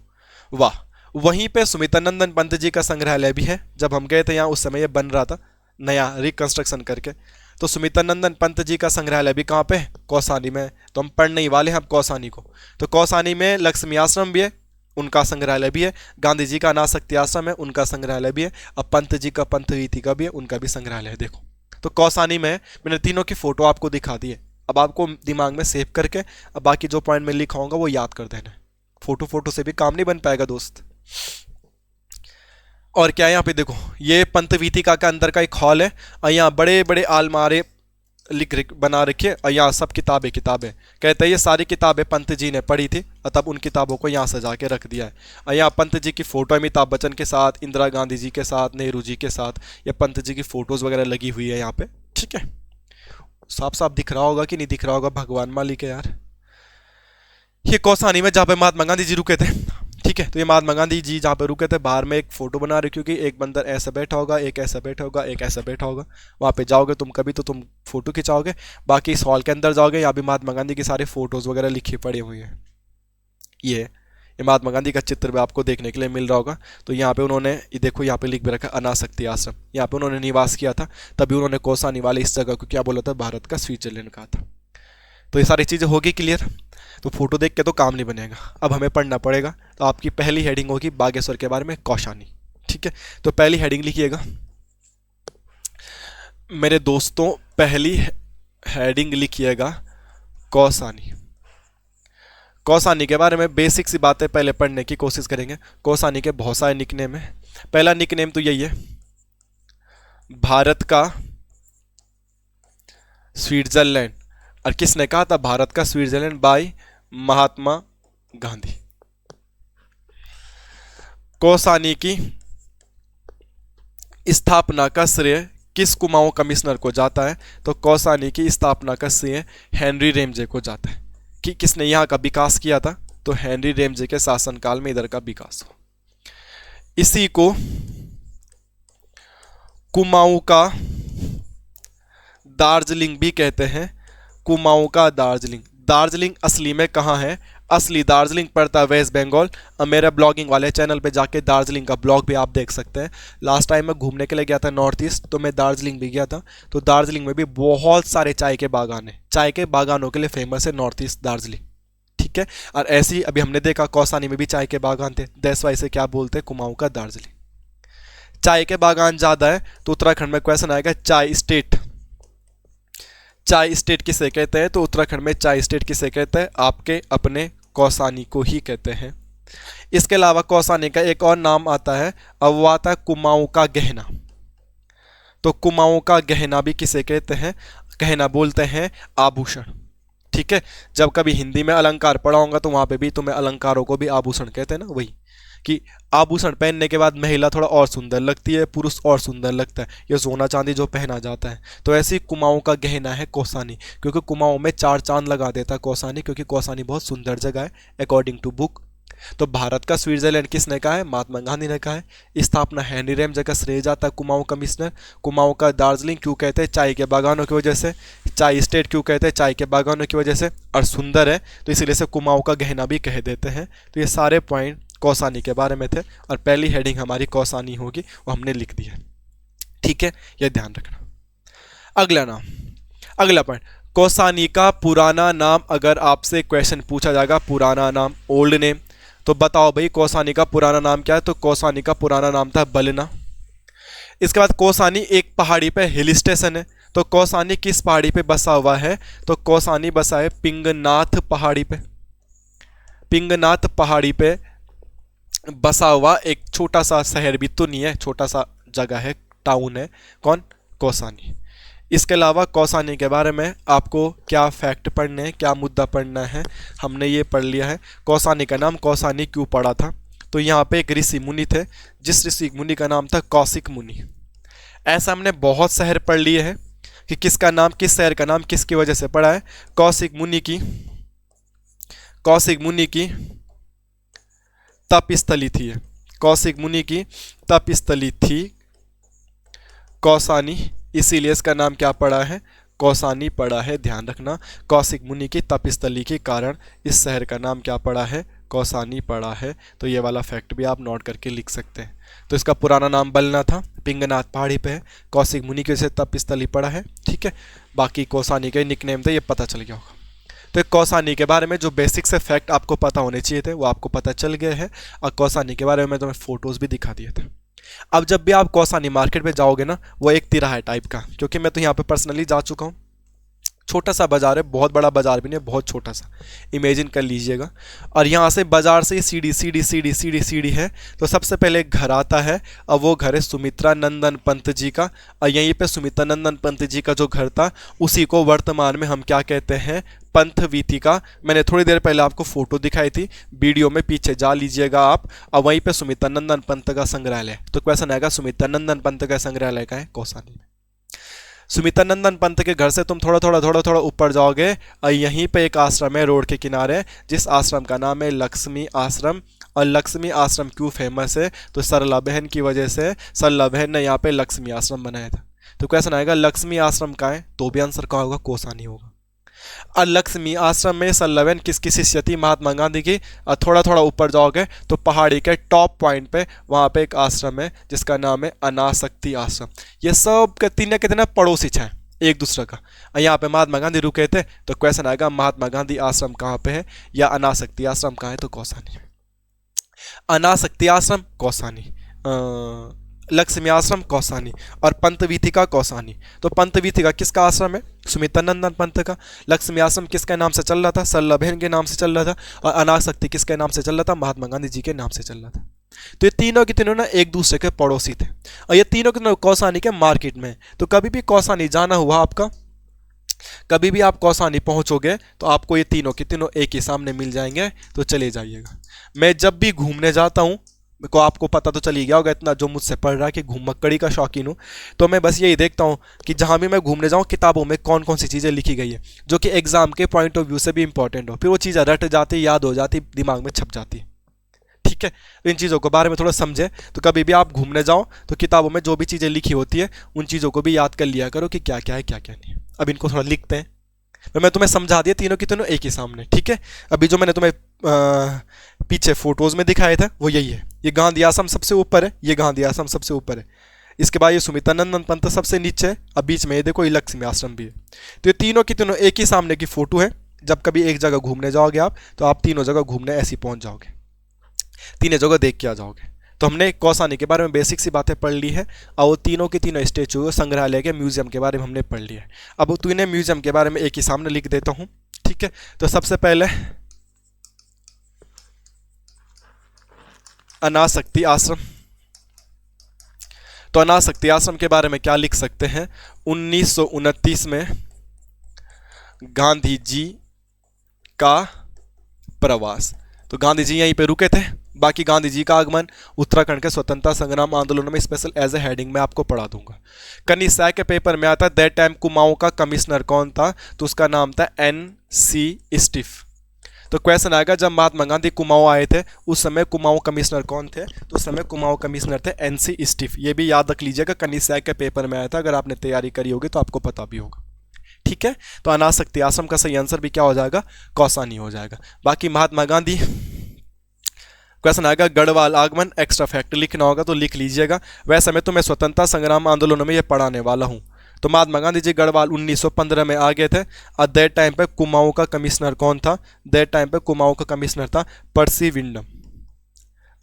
वाह। वहीं पे सुमित्रानंदन पंत जी का संग्रहालय भी है, जब हम गए थे यहाँ उस समय ये बन रहा था नया रिकंस्ट्रक्शन करके। तो सुमित्रानंदन पंत जी का संग्रहालय भी कहाँ पे है, कौसानी में। तो हम पढ़ने ही वाले हैं अब कौसानी को। तो कौसानी में लक्ष्मी आश्रम भी है, उनका संग्रहालय भी है, गांधी जी का अनासक्ति आश्रम है, उनका संग्रहालय भी है, अब पंत जी का पंथवीति का भी है, उनका भी संग्रहालय है। देखो तो कौसानी में मैंने तीनों की फोटो आपको दिखा दी है, अब आपको दिमाग में सेव करके अब बाकी जो पॉइंट में लिखाऊंगा वो याद कर देना। फोटो से भी काम नहीं बन पाएगा दोस्त। और क्या है यहाँ पे देखो, ये पंथवीतिका का अंदर का एक हॉल है, और यहाँ बड़े बड़े आलमारे बना रखे, और यहाँ सब किताबें कहते हैं ये सारी किताबें पंत जी ने पढ़ी थी, और तब उन किताबों को यहाँ सजा के रख दिया है। और यहाँ पंत जी की फोटो अमिताभ बच्चन के साथ, इंदिरा गांधी जी के साथ, नेहरू जी के साथ, या पंत जी की फोटोज वगैरह लगी हुई है यहाँ पे, ठीक है। साफ साफ दिख रहा होगा कि नहीं दिख रहा होगा, भगवान मालिक है यार। ये कौसानी में जहाँ पे महात्मा गांधी जी रुके थे, ठीक है। तो ये महात्मा गांधी जी जहाँ पे रुके थे, बाहर में एक फोटो बना रही, क्योंकि एक बंदर ऐसा बैठा होगा, एक ऐसा बैठा होगा, एक ऐसा बैठा होगा। वहाँ पे जाओगे तुम कभी तो तुम फोटो खिंचाओगे। बाकी इस हॉल के अंदर जाओगे, यहाँ भी महात्मा गांधी की सारे फोटोज वगैरह लिखी पड़ी हुई है। ये महात्मा गांधी का चित्र भी आपको देखने के लिए मिल रहा होगा। तो यहाँ पे उन्होंने, ये देखो यहाँ पे लिख भी रखा अनासक्ति आश्रम, यहाँ पे उन्होंने निवास किया था, तभी उन्होंने कौसानी वाले इस जगह को क्या बोला था, भारत का स्विट्जरलैंड कहा था। तो ये सारी चीज़ें होगी क्लियर। तो फोटो देख के तो काम नहीं बनेगा, अब हमें पढ़ना पड़ेगा। तो आपकी पहली हेडिंग होगी बागेश्वर के बारे में, कौसानी, ठीक है। तो पहली हेडिंग लिखिएगा मेरे दोस्तों, पहली हेडिंग लिखिएगा कौसानी। कौसानी के बारे में बेसिक सी बातें पहले पढ़ने की कोशिश करेंगे। कौसानी के बहुत सारे निकनेम है। पहला निकनेम तो यही है, भारत का स्विट्जरलैंड। और किसने कहा था भारत का स्विट्जरलैंड, बाय महात्मा गांधी। कौसानी की स्थापना का श्रेय किस कुमाऊं कमिश्नर को जाता है, तो कौसानी की स्थापना का श्रेय हेनरी रेमजे को जाता है। कि किसने यहाँ का विकास किया था, तो हेनरी रेमजे के शासनकाल में इधर का विकास हो। इसी को कुमाऊं का दार्जिलिंग भी कहते हैं, कुमाऊं का दार्जिलिंग। दार्जिलिंग असली में कहाँ है, असली दार्जिलिंग पड़ता है वेस्ट बंगाल। और मेरे ब्लॉगिंग वाले चैनल पे जाके दार्जिलिंग का ब्लॉग भी आप देख सकते हैं। लास्ट टाइम मैं घूमने के लिए गया था नॉर्थ ईस्ट, तो मैं दार्जिलिंग भी गया था। तो दार्जिलिंग में भी बहुत सारे चाय के बागान हैं, चाय के बागानों के लिए फेमस है नॉर्थ ईस्ट दार्जिलिंग, ठीक है। और ऐसे ही अभी हमने देखा कौसानी में भी चाय के बागान थे, दैट्स वाई से क्या बोलते हैं कुमाऊं का दार्जिलिंग। चाय के बागान ज़्यादा है तो उत्तराखंड में क्वेश्चन आएगा चाय स्टेट। चाय स्टेट किसे कहते हैं, तो उत्तराखंड में चाय स्टेट किसे कहते हैं, आपके अपने कौसानी को ही कहते हैं। इसके अलावा कौसानी का एक और नाम आता है, अब वो आता है कुमाऊं का गहना। तो कुमाऊं का गहना भी किसे कहते हैं, गहना बोलते हैं आभूषण, ठीक है। जब कभी हिंदी में अलंकार पढ़ा होगा तो वहां पे भी तुम्हें अलंकारों को भी आभूषण कहते हैं ना, वही कि आभूषण पहनने के बाद महिला थोड़ा और सुंदर लगती है, पुरुष और सुंदर लगता है, ये सोना चांदी जो पहना जाता है। तो ऐसे ही कुमाऊं का गहना है कौसानी, क्योंकि कुमाऊं में 4 चांद लगा देता है कौसानी, क्योंकि कौसानी बहुत सुंदर जगह है अकॉर्डिंग टू बुक। तो भारत का स्विट्जरलैंड किसने कहा है, महात्मा गांधी ने कहा है। स्थापना हेनरी रेमजे का श्रेय जाता है कुमाऊं कमिश्नर। कुमाऊं का दार्जिलिंग क्यों कहते हैं, चाय के बागानों की वजह से। चाय स्टेट क्यों कहते हैं, चाय के बागानों की वजह से। और सुंदर है तो इसीलिए से कुमाऊं का गहना भी कह देते हैं। तो ये सारे पॉइंट कौसानी के बारे में थे, और पहली हेडिंग हमारी कौसानी होगी, वो हमने लिख दी है, ठीक है, ये ध्यान रखना। अगला नाम, अगला पॉइंट, कौसानी का पुराना नाम। अगर आपसे क्वेश्चन पूछा जाएगा पुराना नाम, ओल्ड नेम, तो बताओ भाई कौसानी का पुराना नाम क्या है, तो कौसानी का पुराना नाम था बलना। इसके बाद कौसानी एक पहाड़ी पे हिल स्टेशन है, तो कौसानी किस पहाड़ी पे बसा हुआ है? तो कौसानी बसा है पिंगनाथ पहाड़ी पे। पिंगनाथ पहाड़ी पे बसा हुआ एक छोटा सा शहर भी तो नहीं है, छोटा सा जगह है, टाउन है, कौन? कौसानी। इसके अलावा कौसानी के बारे में आपको क्या फैक्ट पढ़ने हैं, क्या मुद्दा पढ़ना है, हमने ये पढ़ लिया है। कौसानी का नाम कौसानी क्यों पड़ा था? तो यहाँ पे एक ऋषि मुनि थे, जिस ऋषि मुनि का नाम था कौशिक मुनि। ऐसा हमने बहुत शहर पढ़ लिए हैं कि किसका नाम, किस शहर का नाम किसकी वजह से पड़ा है? कौशिक मुनि की तप स्थली थी। कौशिक मुनि की तप स्थली थी कौसानी, इसीलिए इसका नाम क्या पड़ा है? कौसानी पड़ा है। ध्यान रखना, कौशिक मुनि की तप स्थली के कारण इस शहर का नाम क्या पड़ा है? कौसानी पड़ा है। तो ये वाला फैक्ट भी आप नोट करके लिख सकते हैं। तो इसका पुराना नाम बलना था, पिंगनाथ पहाड़ी पे है, कौशिक मुनि की वजह से तप स्थली पड़ा है। ठीक है, बाकी कौसानी के निकनेम थे, ये पता चल गया होगा। तो कौसानी के बारे में जो बेसिक से फैक्ट आपको पता होने चाहिए थे वो आपको पता चल गए हैं। और कौसानी के बारे में तो मैं फोटोज भी दिखा दिए थे। अब जब भी आप कौसानी मार्केट में जाओगे ना, वो एक तिराहा टाइप का, क्योंकि मैं तो यहाँ पे पर्सनली जा चुका हूँ। छोटा सा बाजार है, बहुत बड़ा बाजार भी नहीं है, बहुत छोटा सा, इमेजिन कर लीजिएगा। और यहाँ से बाजार से सीढ़ी सीढ़ी सीढ़ी सीढ़ी सीढ़ी है। तो सबसे पहले एक घर आता है, और वो घर है सुमित्रा नंदन पंत जी का। और यहीं पे सुमित्रा नंदन पंत जी का जो घर था, उसी को वर्तमान में हम क्या कहते हैं? पंथ वीथिका। मैंने थोड़ी देर पहले आपको फोटो दिखाई थी, वीडियो में पीछे जा लीजिएगा आप। और वहीं पे सुमित्रा नंदन पंत का संग्रहालय। तो क्वेश्चन आएगा, सुमित्रा नंदन पंत का संग्रहालय का है कौसानी में। सुमित्रा नंदन पंत के घर से तुम थोड़ा थोड़ा ऊपर जाओगे, और यहीं पे एक आश्रम है रोड के किनारे, जिस आश्रम का नाम है लक्ष्मी आश्रम। और लक्ष्मी आश्रम क्यों फेमस है? तो सरला बहन की वजह से। सरला बहन ने यहाँ पे लक्ष्मी आश्रम बनाया था। तो क्वेश्चन आएगा, लक्ष्मी आश्रम का है? तो भी आंसर क्या होगा? कौसानी होगा। और लक्ष्मी आश्रम में सरला बहन किसकी शिष्य थी? महात्मा गांधी की। और थोड़ा ऊपर जाओगे तो पहाड़ी के टॉप पॉइंट पे वहाँ पे एक आश्रम है जिसका नाम है अनासक्ति आश्रम। ये सब तीन कितने पड़ोसी हैं एक दूसरे का। और यहाँ पे महात्मा गांधी रुके थे। तो क्वेश्चन आएगा, महात्मा गांधी आश्रम कहाँ पे है या अनासक्ति आश्रम कहाँ है? तो कौसानी में। अनासक्ति आश्रम कौसानी, लक्ष्मी आश्रम कौसानी, और पंत वीथिका कौसानी। तो पंत वीथिका किसका आश्रम है? सुमित्रा नंदन पंत का। लक्ष्मी आश्रम किसके नाम से चल रहा था? सरला बहन के नाम से चल रहा था। और अनासक्ति किसके नाम से चल रहा था? महात्मा गांधी जी के नाम से चल रहा था। तो ये तीनों के तीनों ना एक दूसरे के पड़ोसी थे, और ये तीनों के तीनों कौसानी के मार्केट में। तो कभी भी कौसानी जाना हुआ आपका, कभी भी आप कौसानी पहुंचोगे तो आपको ये तीनों के तीनों एक ही सामने मिल जाएंगे। तो चले जाइएगा। मैं जब भी घूमने जाता हूँ, को आपको पता तो चल ही गया होगा इतना जो मुझसे पढ़ रहा है कि घूमक्कड़ी का शौकीन हूँ, तो मैं बस यही देखता हूँ कि जहाँ भी मैं घूमने जाऊँ किताबों में कौन कौन सी चीज़ें लिखी गई है जो कि एग्जाम के पॉइंट ऑफ व्यू से भी इंपॉर्टेंट हो। फिर वो चीज़ें रट जाती, याद हो जाती, दिमाग में छप जाती। ठीक है, इन चीज़ों के बारे में थोड़ा समझे। तो कभी भी आप घूमने जाओ तो किताबों में जो भी चीज़ें लिखी होती है उन चीज़ों को भी याद कर लिया करो कि क्या क्या है क्या क्या नहीं है। अब इनको थोड़ा लिखते हैं। तो मैं तुम्हें समझा दिया तीनों की तीनों एक ही सामने। ठीक है, अभी जो मैंने तुम्हें पीछे फोटोज में दिखाया था वो यही है। ये गांधी आश्रम सबसे ऊपर है, ये गांधी आश्रम सबसे ऊपर है। इसके बाद ये सुमित्रा नंदन पंत सबसे नीचे है। अब बीच में ये देखो ये लक्ष्मी आश्रम भी है। तो ये तीनों की तीनों एक ही सामने की फोटो है। जब कभी एक जगह घूमने जाओगे आप तो आप तीनों जगह घूमने ऐसे पहुंच जाओगे, तीनों जगह देख के आ जाओगे। तो हमने कौसानी के बारे में बेसिक सी बातें पढ़ ली है, और वो तीनों के तीनों स्टेचू संग्रहालय के म्यूजियम के बारे में हमने पढ़ लिया है। अब तो इन्हें म्यूजियम के बारे में एक ही सामने लिख देता हूँ। ठीक है, तो सबसे पहले अनासक्ति आश्रम। तो अनासक्ति आश्रम के बारे में क्या लिख सकते हैं? 1929 में गांधी जी का प्रवास। तो गांधी जी यहीं पे रुके थे। बाकी गांधी जी का आगमन उत्तराखंड के स्वतंत्रता संग्राम आंदोलनों में स्पेशल एज ए हेडिंग में आपको पढ़ा दूंगा। कहीं सै के पेपर में आता है दैट टाइम कुमाऊं का कमिश्नर कौन था? तो उसका नाम था NC स्टीफ। तो क्वेश्चन आएगा, जब महात्मा गांधी कुमाऊं आए थे उस समय कुमाऊं कमिश्नर कौन थे? तो उस समय कुमाऊं कमिश्नर थे NC स्टीफ। ये भी याद रख लीजिएगा, कहीं सै के पेपर में आया था। अगर आपने तैयारी करी होगी तो आपको पता भी होगा। ठीक है, तो अनासक्ति आश्रम का सही आंसर भी क्या हो जाएगा? कौसानी हो जाएगा। बाकी महात्मा गांधी, क्वेश्चन आएगा गढ़वाल आगमन, एक्स्ट्रा फैक्ट लिखना होगा तो लिख लीजिएगा। वैसे मैं तुम्हें स्वतंत्रता संग्राम आंदोलनों में ये पढ़ाने वाला हूँ। तो महात्मा गांधी जी गढ़वाल 1915 में आ गए थे। और दैट टाइम पे कुमाऊं का कमिश्नर कौन था? दैट टाइम पे कुमाऊं का कमिश्नर था पर्सी विंडम।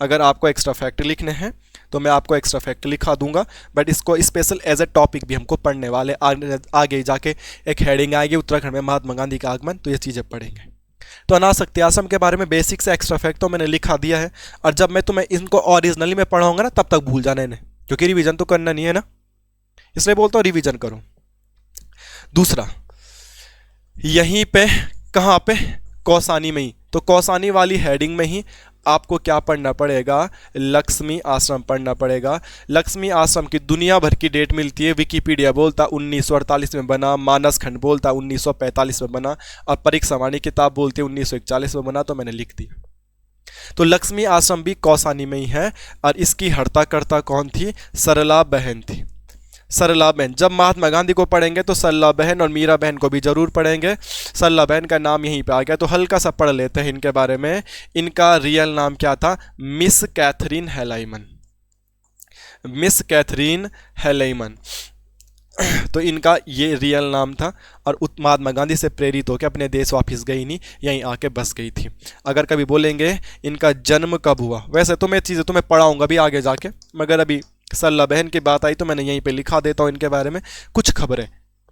अगर आपको एक्स्ट्रा फैक्ट लिखने हैं तो मैं आपको एक्स्ट्रा फैक्ट लिखा दूंगा, बट इसको स्पेशल एज ए टॉपिक भी हमको पढ़ने वाले आगे जाके एक हेडिंग आएगी उत्तराखंड में महात्मा गांधी का आगमन, तो ये चीज़ें पढ़ेंगे। तो अनासक्ति आश्रम के बारे में बेसिक से एक्स्ट्रा फैक्ट तो मैंने लिखा दिया है, और जब मैं तुम्हें इनको ओरिजिनली में पढ़ाऊंगा ना तब तक भूल जाना इन्हें, क्योंकि रिवीजन तो करना नहीं है ना, इसलिए बोलता हूँ रिवीजन करो। दूसरा, यहीं पे कहाँ पे, कौसानी में ही, तो कौसानी वाली हेडिंग में ही आपको क्या पढ़ना पड़ेगा, लक्ष्मी आश्रम पढ़ना पड़ेगा। लक्ष्मी आश्रम की दुनिया भर की डेट मिलती है, विकिपीडिया बोलता 1948 में बना, मानस खंड बोलता 1945 में बना, और परीक्षावाणी किताब बोलती है 1941 में बना, तो मैंने लिख दिया। तो लक्ष्मी आश्रम भी कौसानी में ही है, और इसकी हर्ता कर्ता कौन थी, सरला बहन थी। सरला बहन, जब महात्मा गांधी को पढ़ेंगे तो सरला बहन और मीरा बहन को भी जरूर पढ़ेंगे। सरला बहन का नाम यहीं पे आ गया, तो हल्का सा पढ़ लेते हैं इनके बारे में। इनका रियल नाम क्या था, मिस कैथरीन हेलाइमन, मिस कैथरीन हेलाइमन। तो इनका ये रियल नाम था, और महात्मा गांधी से प्रेरित होकर अपने देश वापस गई नहीं, यहीं आके बस गई थी। अगर कभी बोलेंगे इनका जन्म कब हुआ, वैसे तो मैं चीज़ें तुम्हें पढ़ाऊंगा भी आगे जाके, मगर अभी सरला बहन की बात आई तो मैंने यहीं पे लिखा देता हूँ इनके बारे में कुछ खबरें,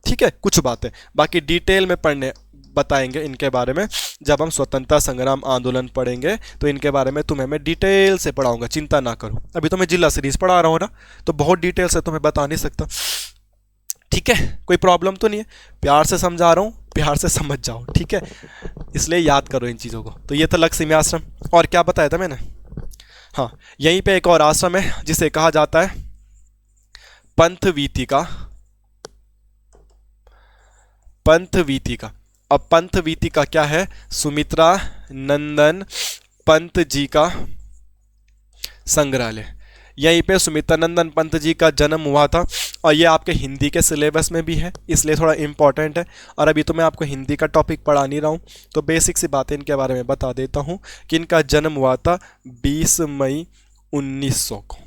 ठीक है, कुछ बातें। बाकी डिटेल में पढ़ने बताएंगे इनके बारे में जब हम स्वतंत्रता संग्राम आंदोलन पढ़ेंगे, तो इनके बारे में तुम्हें मैं डिटेल से पढ़ाऊंगा, चिंता ना करो। अभी तो मैं जिला सीरीज पढ़ा रहा हूँ ना, तो बहुत डिटेल से तुम्हें बता नहीं सकता, ठीक है, कोई प्रॉब्लम तो नहीं है, प्यार से समझा रहा हूँ, प्यार से समझ जाओ, ठीक है, इसलिए याद करो इन चीज़ों को। तो ये था लक्ष्मी आश्रम। और क्या बताया था मैंने, हाँ, यहीं पे एक और आश्रम है जिसे कहा जाता है पंथ वीथिका, पंथ वीथिका। अब पंथ वीथिका क्या है, सुमित्रा नंदन पंत जी का संग्रहालय। यहीं पे सुमित्रा नंदन पंत जी का जन्म हुआ था, और ये आपके हिंदी के सिलेबस में भी है, इसलिए थोड़ा इंपॉर्टेंट है। और अभी तो मैं आपको हिंदी का टॉपिक पढ़ा नहीं रहा हूँ, तो बेसिक सी बातें इनके बारे में बता देता हूँ कि इनका जन्म हुआ था 20 मई 1900 को,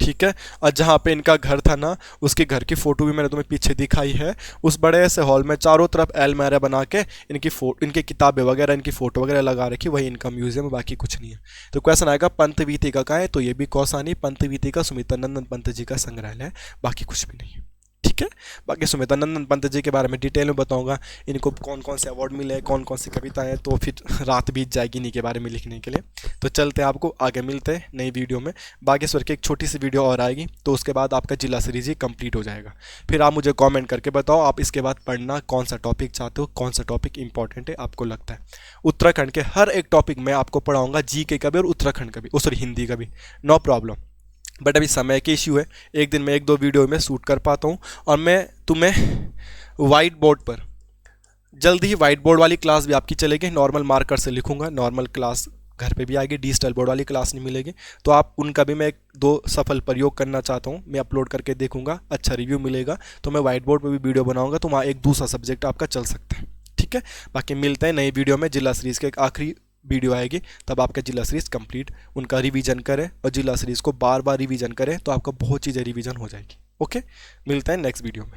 ठीक है। और जहाँ पे इनका घर था ना, उसके घर की फ़ोटो भी मैंने तुम्हें पीछे दिखाई है। उस बड़े से हॉल में चारों तरफ अलमारियाँ बना के इनकी किताबें वगैरह, इनकी फ़ोटो वगैरह लगा रखी, वही इनका म्यूजियम, बाकी कुछ नहीं है। तो क्वेश्चन आएगा पंत वीथिका का है, तो ये भी कौसानी, पंत वीथिका सुमित्रा नंदन पंत जी का संग्रहालय है, बाकी कुछ भी नहीं है, ठीक है। बाकी सुमित्रा नंदन पंत जी के बारे में डिटेल में बताऊंगा, इनको कौन कौन से अवार्ड मिले, कौन कौन सी कविताएं, तो फिर रात बीत जाएगी इन्हीं के बारे में लिखने के लिए। तो चलते हैं, आपको आगे मिलते हैं नई वीडियो में। बागेश्वर की एक छोटी सी वीडियो और आएगी, तो उसके बाद आपका जिला सीरीज ही कंप्लीट हो जाएगा। फिर आप मुझे कॉमेंट करके बताओ आप इसके बाद पढ़ना कौन सा टॉपिक चाहते हो, कौन सा टॉपिक इंपॉर्टेंट है आपको लगता है। उत्तराखंड के हर एक टॉपिक मैं आपको पढ़ाऊँगा, GK का भी और उत्तराखंड का भी, सॉरी हिंदी का भी, नो प्रॉब्लम। बट अभी समय के इश्यू है, एक दिन में 1-2 वीडियो में शूट कर पाता हूँ। और मैं तुम्हें वाइट बोर्ड पर जल्दी ही वाइट बोर्ड वाली क्लास भी आपकी चलेगी, नॉर्मल मार्कर से लिखूंगा, नॉर्मल क्लास घर पे भी आएगी, डिजिटल बोर्ड वाली क्लास नहीं मिलेगी। तो आप उनका भी मैं 1-2 सफल प्रयोग करना चाहता हूँ, मैं अपलोड करके देखूंगा, अच्छा रिव्यू मिलेगा तो मैं वाइट बोर्ड पर भी वीडियो बनाऊँगा, तो वहाँ एक दूसरा सब्जेक्ट आपका चल सकता है, ठीक है। बाकी मिलते हैं नई वीडियो में, जिला सीरीज़ के एक आखिरी वीडियो आएगी, तब आपका जिला सीरीज़ कंप्लीट, उनका रिवीजन करें और जिला सीरीज़ को बार बार रिवीजन करें, तो आपका बहुत चीज़ें रिवीजन हो जाएगी। ओके, मिलते हैं नेक्स्ट वीडियो में।